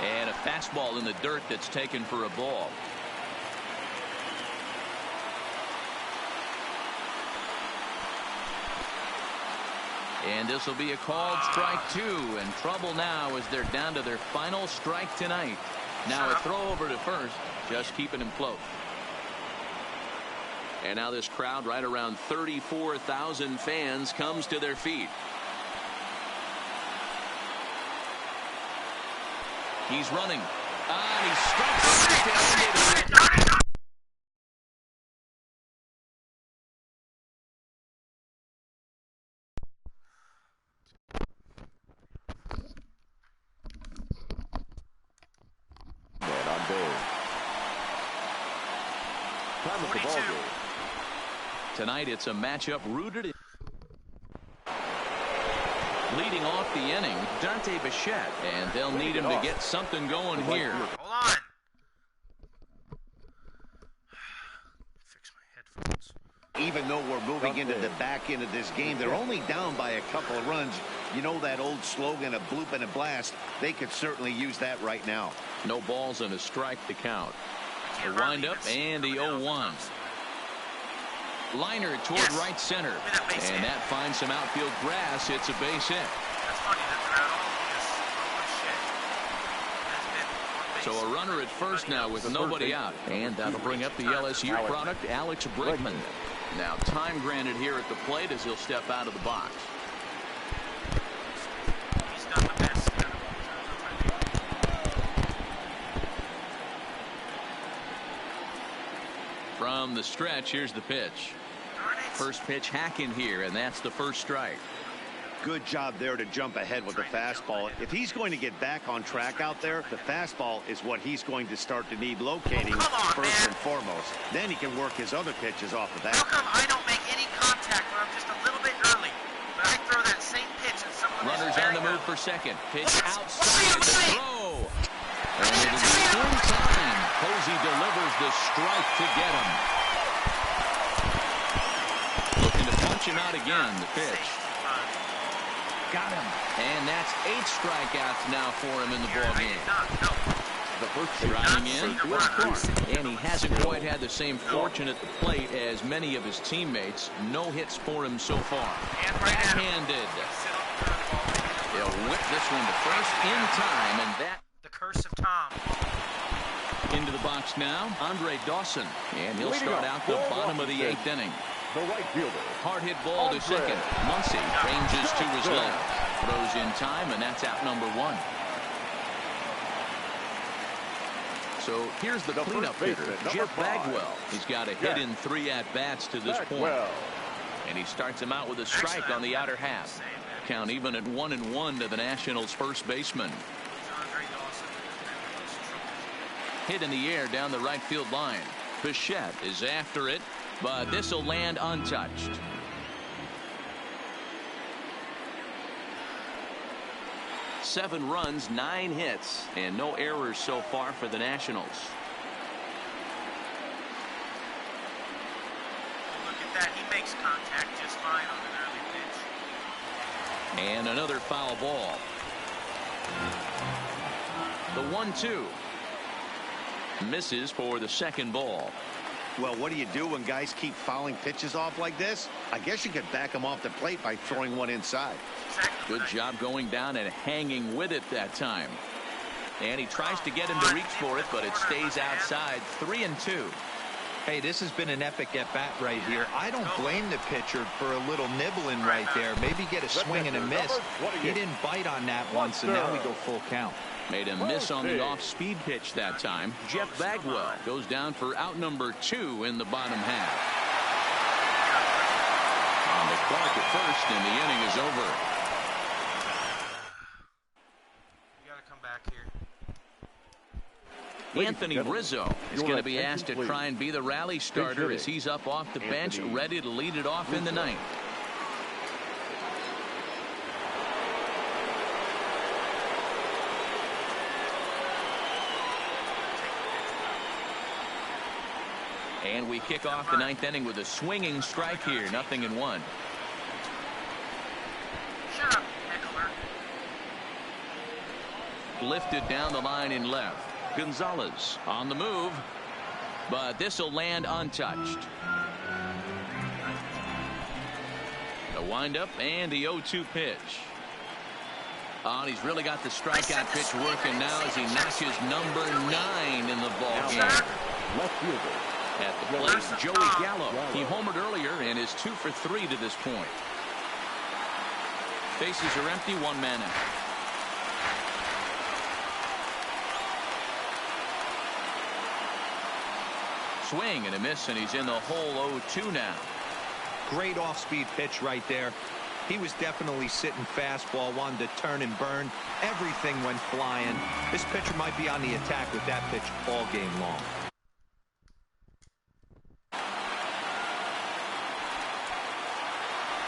And a fastball in the dirt that's taken for a ball. And this will be a called strike 2, and trouble now as they're down to their final strike tonight. Now a throw over to first, just keeping him close. And now this crowd, right around 34,000 fans, comes to their feet. He's running. And he strikes it to end it. Tonight it's a matchup rooted in leading off the inning, Dante Bichette, and they'll need him to get something going here. Hold on. Fix my headphones. Even though we're moving into the back end of this game, they're only down by a couple of runs. You know that old slogan, a bloop and a blast. They could certainly use that right now. No balls and a strike to count. A windup and the 0-1. Liner toward right center, and that finds some outfield grass. It's a base hit. That's funny that they're out all this shit. So a runner at first now with nobody out, and that'll bring up the LSU product, Alex Bregman. Now time granted here at the plate as he'll step out of the box. He's done the best. From the stretch, here's the pitch. First pitch hacking here, and that's the first strike. Good job there to jump ahead with the fastball. If he's going to get back on track out there, the fastball is what he's going to start to need locating first and foremost. Then he can work his other pitches off of that. How come I don't make any contact when I'm just a little bit early, but I throw that same pitch and someone runners on the move for second. Pitch outside the throw. And it is in time. Posey delivers the strike to get him. Looking to punch him out again. The pitch. Got him. And that's 8 strikeouts now for him in the ballgame. The first driving in was Clark. And he hasn't quite had the same fortune at the plate as many of his teammates. No hits for him so far. Backhanded. They'll whip this one to first in time, and that. The curse of Tom. Into the box now, Andre Dawson. And he'll start out the bottom of the 8th inning. The right fielder. Hard hit ball to second. Muncy ranges to his left. Throws in time, and that's out number 1. So here's the cleanup hitter, Jeff Bagwell. He's got a hit in 3 at-bats to this point. And he starts him out with a strike on the outer half. Count even at 1-1 to the Nationals' first baseman. Hit in the air down the right field line. Bichette is after it, but this will land untouched. Seven runs, 9 hits, and no errors so far for the Nationals. Look at that. He makes contact just fine on an early pitch. And another foul ball. The 1-2. Misses for the second ball. Well, what do you do when guys keep fouling pitches off like this? I guess you could back them off the plate by throwing one inside. Good job going down and hanging with it that time. And he tries to get him to reach for it, but it stays outside. 3-2. Hey, this has been an epic at-bat right here. I don't blame the pitcher for a little nibbling right there. Maybe get a swing and a miss. He didn't bite on that once, and now we go full count. Made a miss on the off-speed pitch that time. Jeff Bagwell goes down for out number 2 in the bottom half. On the clock at first, and the inning is over. You got to come back here. Anthony Rizzo is going to be asked to try and be the rally starter as he's up off the bench, ready to lead it off in the 9th. And we kick off the 9th inning with a swinging strike here. 0-1. Shut up, heckler. lifted down the line in left. Gonzalez on the move, but this will land untouched. The windup and the 0-2 pitch. And he's really got the strikeout pitch working now as he notches number 9 in the ball game. Left fielder. At the plate, Joey Gallo. He homered earlier and is 2 for 3 to this point. Bases are empty, 1 man out. Swing and a miss, and he's in the hole 0-2 now. Great off-speed pitch right there. He was definitely sitting fastball, wanted to turn and burn. Everything went flying. This pitcher might be on the attack with that pitch all game long.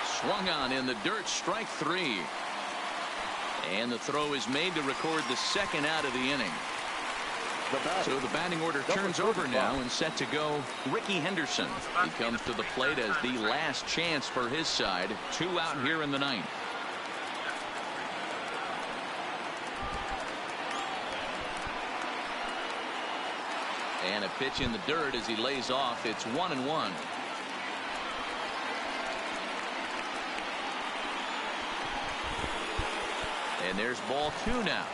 Swung on in the dirt, strike 3. And the throw is made to record the second out of the inning. So the batting order turns over now and set to go Ricky Henderson. He comes to the plate as the last chance for his side. 2 out here in the 9th. And a pitch in the dirt as he lays off. It's 1-1. And there's ball 2 now.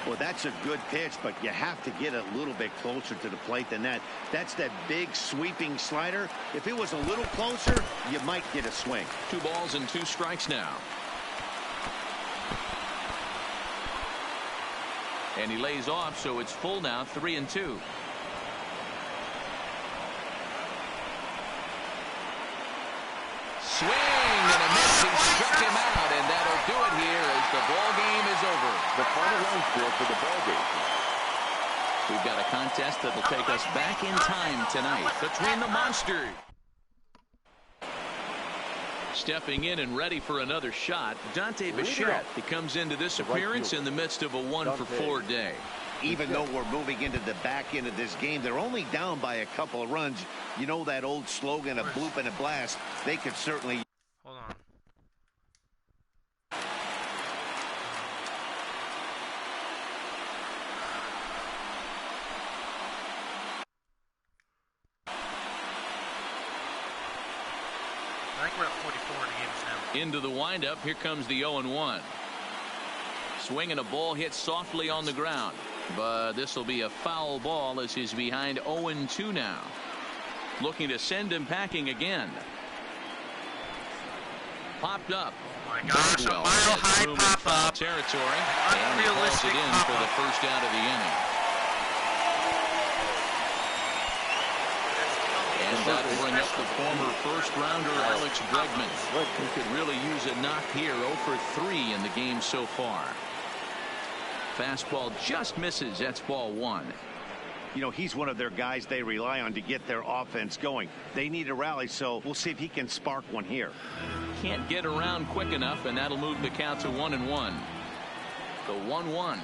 Well, that's a good pitch, but you have to get a little bit closer to the plate than that. That's that big sweeping slider. If it was a little closer, you might get a swing. 2 balls and 2 strikes now. And he lays off, so it's full now, 3-2. Swing and a miss. He struck him out, and that'll do it here as the ball game is over. The final run score for the ball game. We've got a contest that'll take us back in time tonight between the Monsters. Stepping in and ready for another shot, Dante Bichette. He comes into this appearance in the midst of a 1-for-4 day. Even though we're moving into the back end of this game, they're only down by a couple of runs. You know that old slogan, a bloop and a blast. They could certainly... Hold on. I think we're at 44 in the games now. Into the windup. Here comes the 0-1. Swing and a ball hit softly on the ground. But this will be a foul ball as he's behind 0-2 now. Looking to send him packing again. Popped up. Oh my gosh, a mile high pop up. Territory. And he calls it in for the first out of the inning. And that'll bring up the former first rounder Alex Bregman. He could really use a knock here. 0 for 3 in the game so far. Fastball just misses. That's ball 1. You know, he's one of their guys they rely on to get their offense going. They need a rally, so we'll see if he can spark one here. Can't get around quick enough, and that'll move the count to 1-1. The 1-1.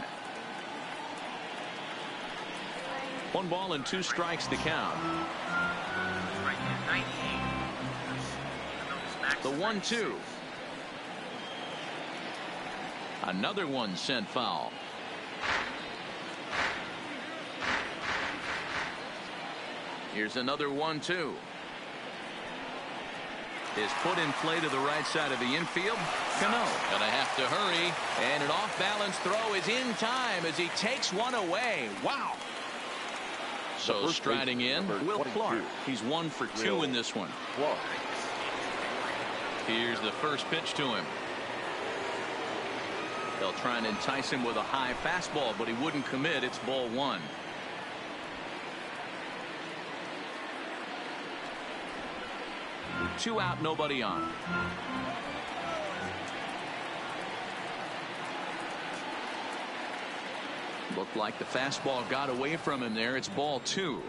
1 ball and 2 strikes to count. The 1-2. Another one sent foul. Here's another 1-2. Is put in play to the right side of the infield. Cano gonna have to hurry, and an off-balance throw is in time as he takes one away. Wow. So striding in, Will Clark. He's 1 for 2 in this one. Here's the first pitch to him. They'll try and entice him with a high fastball, but he wouldn't commit. It's ball 1. Two out, nobody on. Looked like the fastball got away from him there. It's ball 2.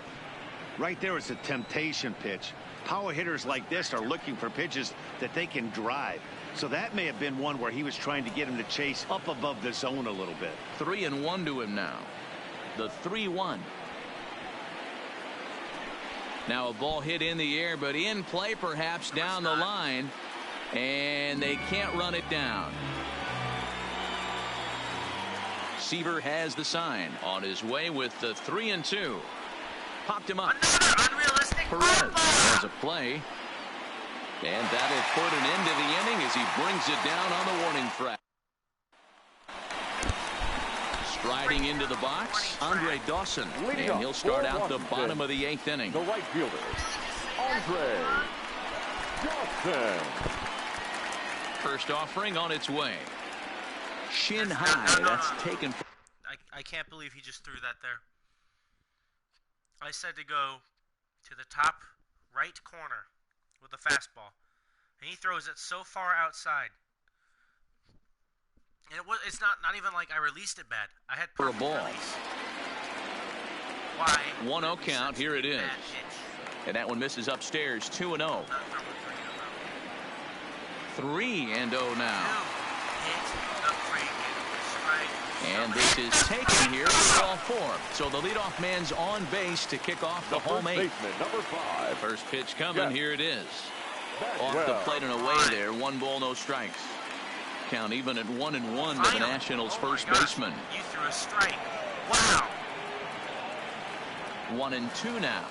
Right there is a temptation pitch. Power hitters like this are looking for pitches that they can drive. So that may have been one where he was trying to get him to chase up above the zone a little bit. 3-1 to him now. The 3-1. Now a ball hit in the air, but in play perhaps down the line, and they can't run it down. Seaver has the sign on his way with the 3-2. Popped him up. Unrealistic. Perez has a play. And that'll put an end to the inning as he brings it down on the warning track. Striding into the box, Andre Dawson. And he'll start out the bottom of the 8th inning. The right fielder, Andre Dawson. First offering on its way. Shin high. That's taken. I can't believe he just threw that there. I said to go to the top right corner with a fastball, and he throws it so far outside. And it's not even like I released it bad. I had for a ball. Release. Why? 1-0 count. Here it is. And that one misses upstairs. 2-0. 3-0 now. And this is taken here for ball 4. So the leadoff man's on base to kick off the home 8. Number 5. First pitch coming. Here it is. Off the plate and away there. 1 ball, no strikes. Count even at 1-1 to the Nationals' first baseman. You threw a strike. Wow. 1-2 now.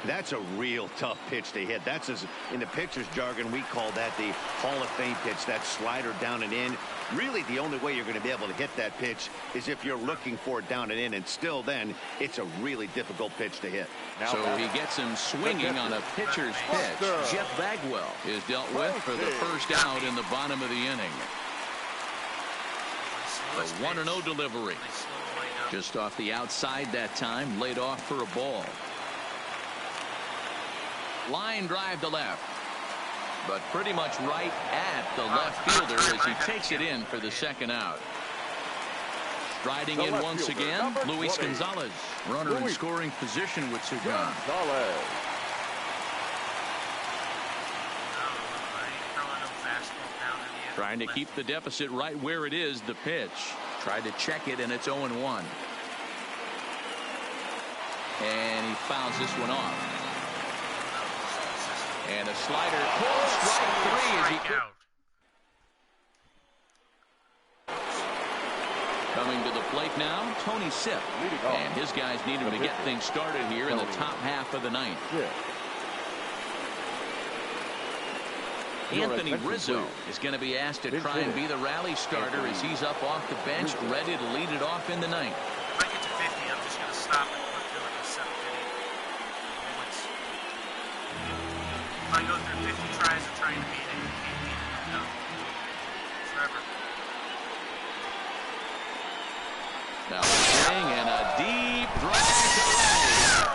That's a real tough pitch to hit. That's, in the pitcher's jargon, we call that the Hall of Fame pitch, that slider down and in. Really, the only way you're going to be able to hit that pitch is if you're looking for it down and in, and still then, it's a really difficult pitch to hit. So he gets him swinging on a pitcher's pitch. Jeff Bagwell is dealt with for the first out in the bottom of the inning. The 1-0 delivery. Just off the outside that time, laid off for a ball. Line drive to left, but pretty much right at the left fielder as he takes it in for the second out. Striding in once again, Luis Gonzalez, runner in scoring position with 2 gone. Trying to keep the deficit right where it is. The pitch tried to check it, and it's 0-1. And he fouls this one off. And a slider. Strike 3 as he coming to the plate now, Tony Sipp. And his guys need him to get things started here in the top half of the 9th. Anthony Rizzo is going to be asked to try and be the rally starter as he's up off the bench, ready to lead it off in the 9th. If I get to 50, I'm just going to stop and put through like a 7th inning. If I go through 50 tries of trying to beat it, you can't beat it. No. Forever. Now a swing and a deep drive to right.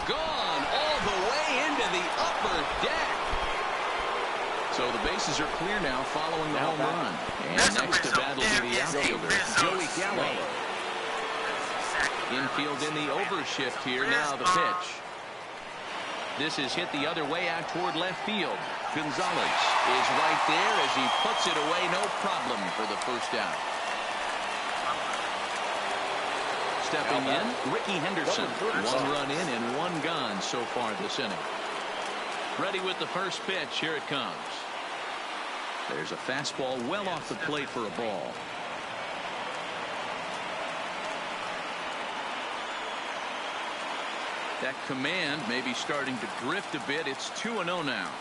Gone all the way into the upper deck. So the bases are clear now following the home run. And next to bat will be the outfielder, Joey Gallo. Infield in the overshift here. Now the pitch. This is hit the other way out toward left field. Gonzalez is right there as he puts it away. No problem for the first out. Stepping in, Ricky Henderson. 1 run in and 1 gone so far this inning. Ready with the first pitch. Here it comes. There's a fastball well off the plate for a ball. That command may be starting to drift a bit. It's 2-0 now.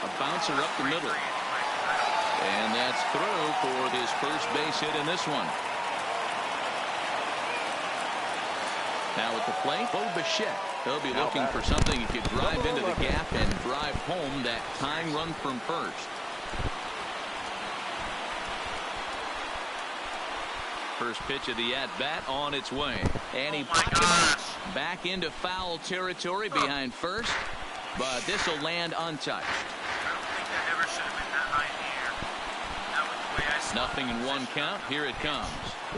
A bouncer up the middle. And that's through for his first base hit in this one. Now at the plate, Bo Bichette. He'll be looking for something he could drive into the gap and drive home that tying run from first. First pitch of the at-bat on its way. And he popped him up back into foul territory behind first. But this will land untouched. Nothing in 1 count. Here it comes.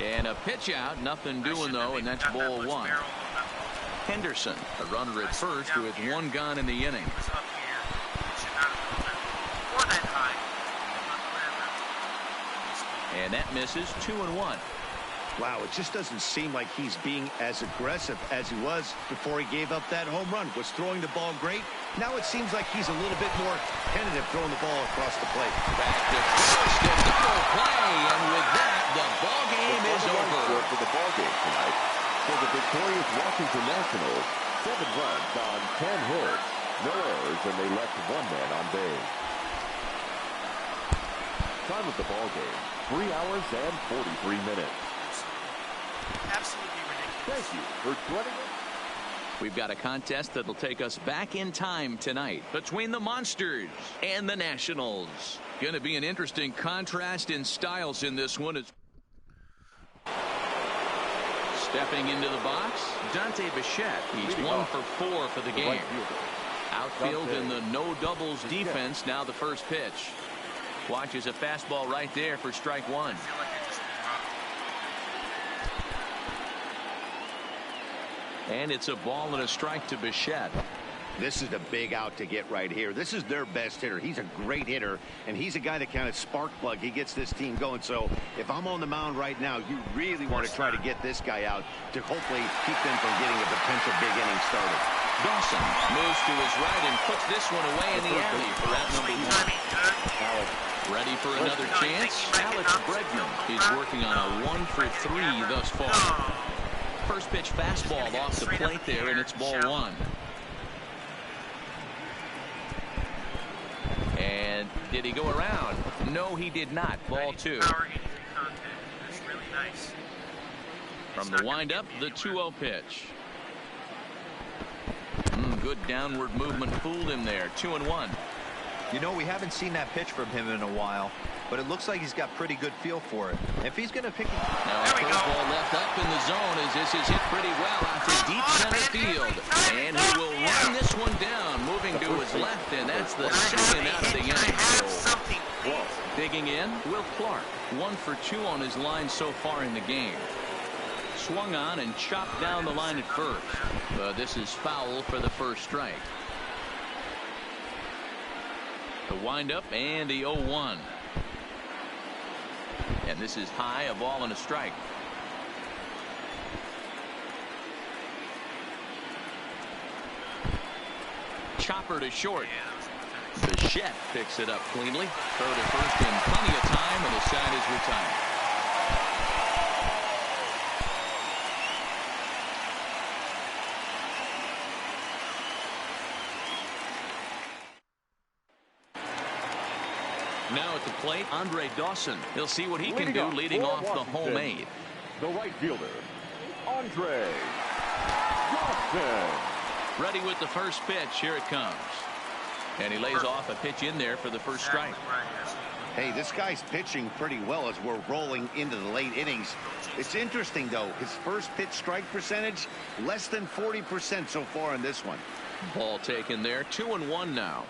And a pitch out. Nothing doing, though, and that's ball 1. Henderson, a runner at first with 1 gone in the inning. And that misses. 2-1. Wow, it just doesn't seem like he's being as aggressive as he was before he gave up that home run. Was throwing the ball great. Now it seems like he's a little bit more tentative throwing the ball across the plate. Back to first, a double play, and with that, the ball game is over. For the ball game tonight, for the victorious Washington Nationals, 7 runs on 10 hits, no errors, and they left 1 man on base. Time of the ball game, 3 hours and 43 minutes. Absolutely ridiculous. Thank you for joining us. We've got a contest that'll take us back in time tonight between the Monsters and the Nationals. Going to be an interesting contrast in styles in this one. Stepping into the box, Dante Bichette. He's 1 for 4 for the game. Outfield in the no doubles defense. Now the first pitch. Watches a fastball right there for strike 1. And it's a ball and a strike to Bichette. This is a big out to get right here. This is their best hitter. He's a great hitter, and he's a guy that kind of spark plug. He gets this team going. So if I'm on the mound right now, you really want to try to get this guy out to hopefully keep them from getting a potential big inning started. Dawson moves to his right and puts this one away in the alley for out number 1. Ready for another chance? Alex Bregman is working on a 1 for 3 thus far. First pitch fastball off the plate there, and it's ball 1. And did he go around? No, he did not. Ball 2. From the windup, the 2-0 pitch. Good downward movement fooled him there. 2-1. You know, we haven't seen that pitch from him in a while, but it looks like he's got pretty good feel for it. If he's going to pick it... Now a curveball left up in the zone as this is hit pretty well out to deep center field. And he will run this one down, moving to his left, and that's the second out of the inning. So, digging in, Will Clark. 1 for 2 on his line so far in the game. Swung on and chopped down the line at first. This is foul for the first strike. The windup and the 0-1. And this is high, a ball and a strike. Chopper to short. Bichette picks it up cleanly. Throw to first in plenty of time, and the side is retired. Now at the plate, Andre Dawson. He'll see what he can do leading off the homemade. The right fielder, Andre Dawson. Ready with the first pitch. Here it comes. And he lays off a pitch in there for the first strike. Hey, this guy's pitching pretty well as we're rolling into the late innings. It's interesting, though. His first pitch strike percentage, less than 40% so far in this one. Ball taken there. 2-1 now.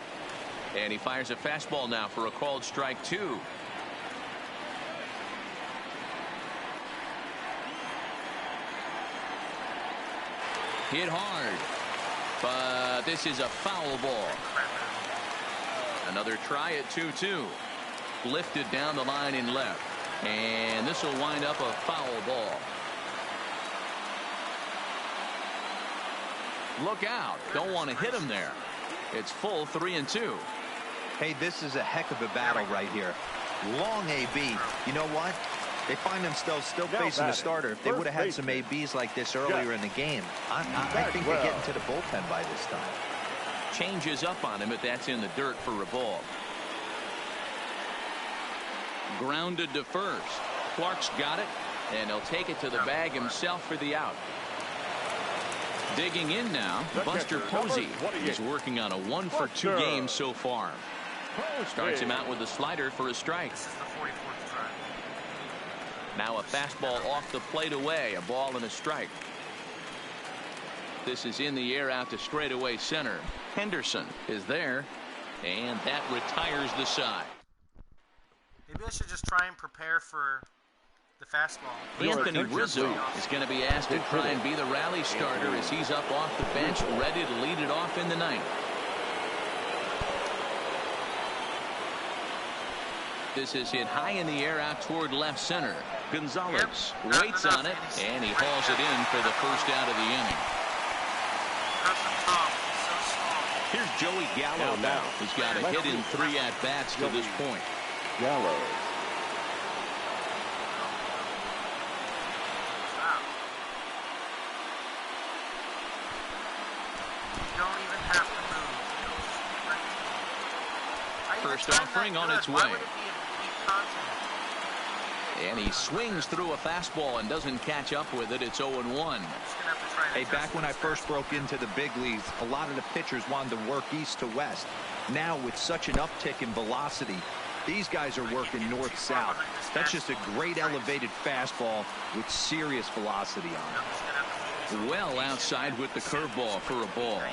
And he fires a fastball now for a called strike 2. Hit hard. But this is a foul ball. Another try at 2-2. Lifted down the line in left. And this will wind up a foul ball. Look out. Don't want to hit him there. It's full 3-2. Hey, this is a heck of a battle right here. Long AB. You know what? They find themselves still facing the starter. If they would have had some ABs like this earlier in the game, I think they're getting to the bullpen by this time. Changes up on him, but that's in the dirt for a ball. Grounded to first. Clark's got it, and he'll take it to the bag himself for the out. Digging in now, Buster Posey is working on a 1 for 2 game so far. Starts him out with a slider for a strike. Now a fastball off the plate away, a ball and a strike. This is in the air out to straightaway center. Henderson is there, and that retires the side. Maybe I should just try and prepare for the fastball. Anthony Rizzo is going to be asked to try and be the rally starter as he's up off the bench, ready to lead it off in the ninth. This is hit high in the air out toward left center. Gonzalez waits on it, and he hauls it in for the first out of the inning. Here's Joey Gallo now. He's got a hit in 3 at-bats to this point. Gallo. First offering on its way. And he swings through a fastball and doesn't catch up with it. It's 0-1. Hey, back when I first broke into the big leagues, a lot of the pitchers wanted to work east to west. Now, with such an uptick in velocity, these guys are working north-south. That's just a great elevated fastball with serious velocity on it. Well outside with the curveball for a ball.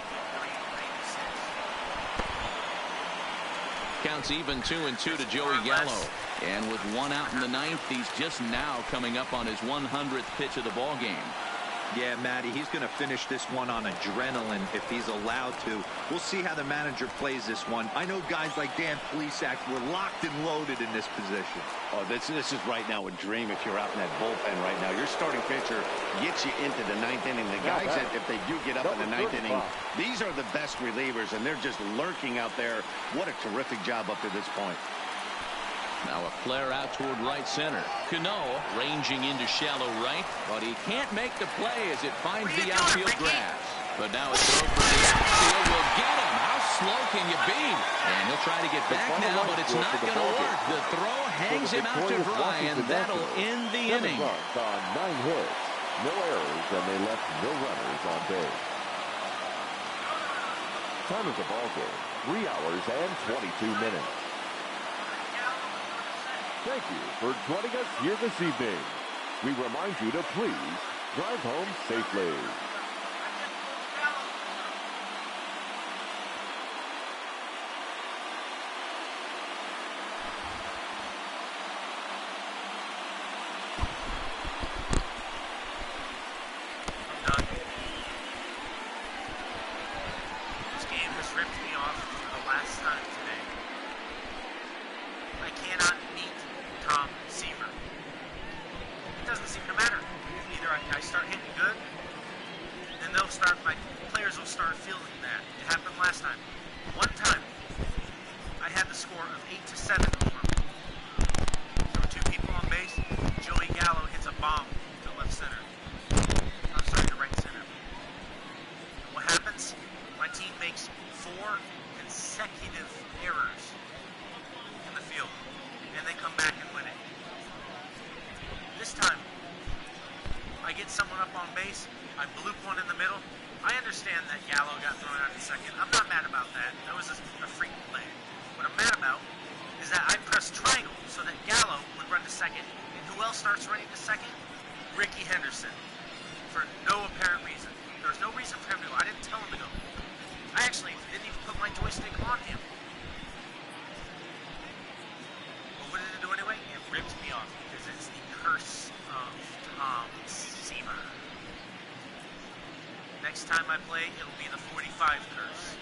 Counts even 2-2 to Joey Gallo. And with 1 out in the 9th, he's just now coming up on his 100th pitch of the ball game. Yeah, Matty, he's going to finish this one on adrenaline if he's allowed to. We'll see how the manager plays this one. I know guys like Dan Plesac were locked and loaded in this position. Oh, this is right now a dream if you're out in that bullpen right now. Your starting pitcher gets you into the 9th inning. The guys, that if they do get up in the 9th inning, these are the best relievers, and they're just lurking out there. What a terrific job up to this point. Now a flare out toward right center. Cano ranging into shallow right, but he can't make the play as it finds the outfield grass. But now it's over to the outfield will get him. How slow can you be? And he'll try to get back now, but it's not going to work. The throw hangs him out to dry, and that'll end the inning. 7 runs on 9 hits. No errors, and they left no runners on base. Time of the ball game, 3 hours and 22 minutes. Thank you for joining us here this evening. We remind you to please drive home safely. This game has ripped me off for the last time today. I cannot beat Tom Seaver. It doesn't seem to matter. Either I start hitting good, then my players will start feeling that. It happened last time. One time, I had the score of 8-7 over. There were 2 people on base. Joey Gallo hits a bomb to left center. I'm sorry, to right center. And what happens? My team makes 4 consecutive errors in the field, and they come back and win it. This time, I get someone up on base, I bloop one in the middle. I understand that Gallo got thrown out in second. I'm not mad about that. That was a freak play. What I'm mad about is that I pressed triangle so that Gallo would run to second. And who else starts running to second? Ricky Henderson. For no apparent reason. There was no reason for him to go. I didn't tell him to go. I actually didn't even put my joystick on him. But what did it do anyway? It ripped me off because it's the curse of Tom Seaver. Next time I play, it'll be the 45 curse.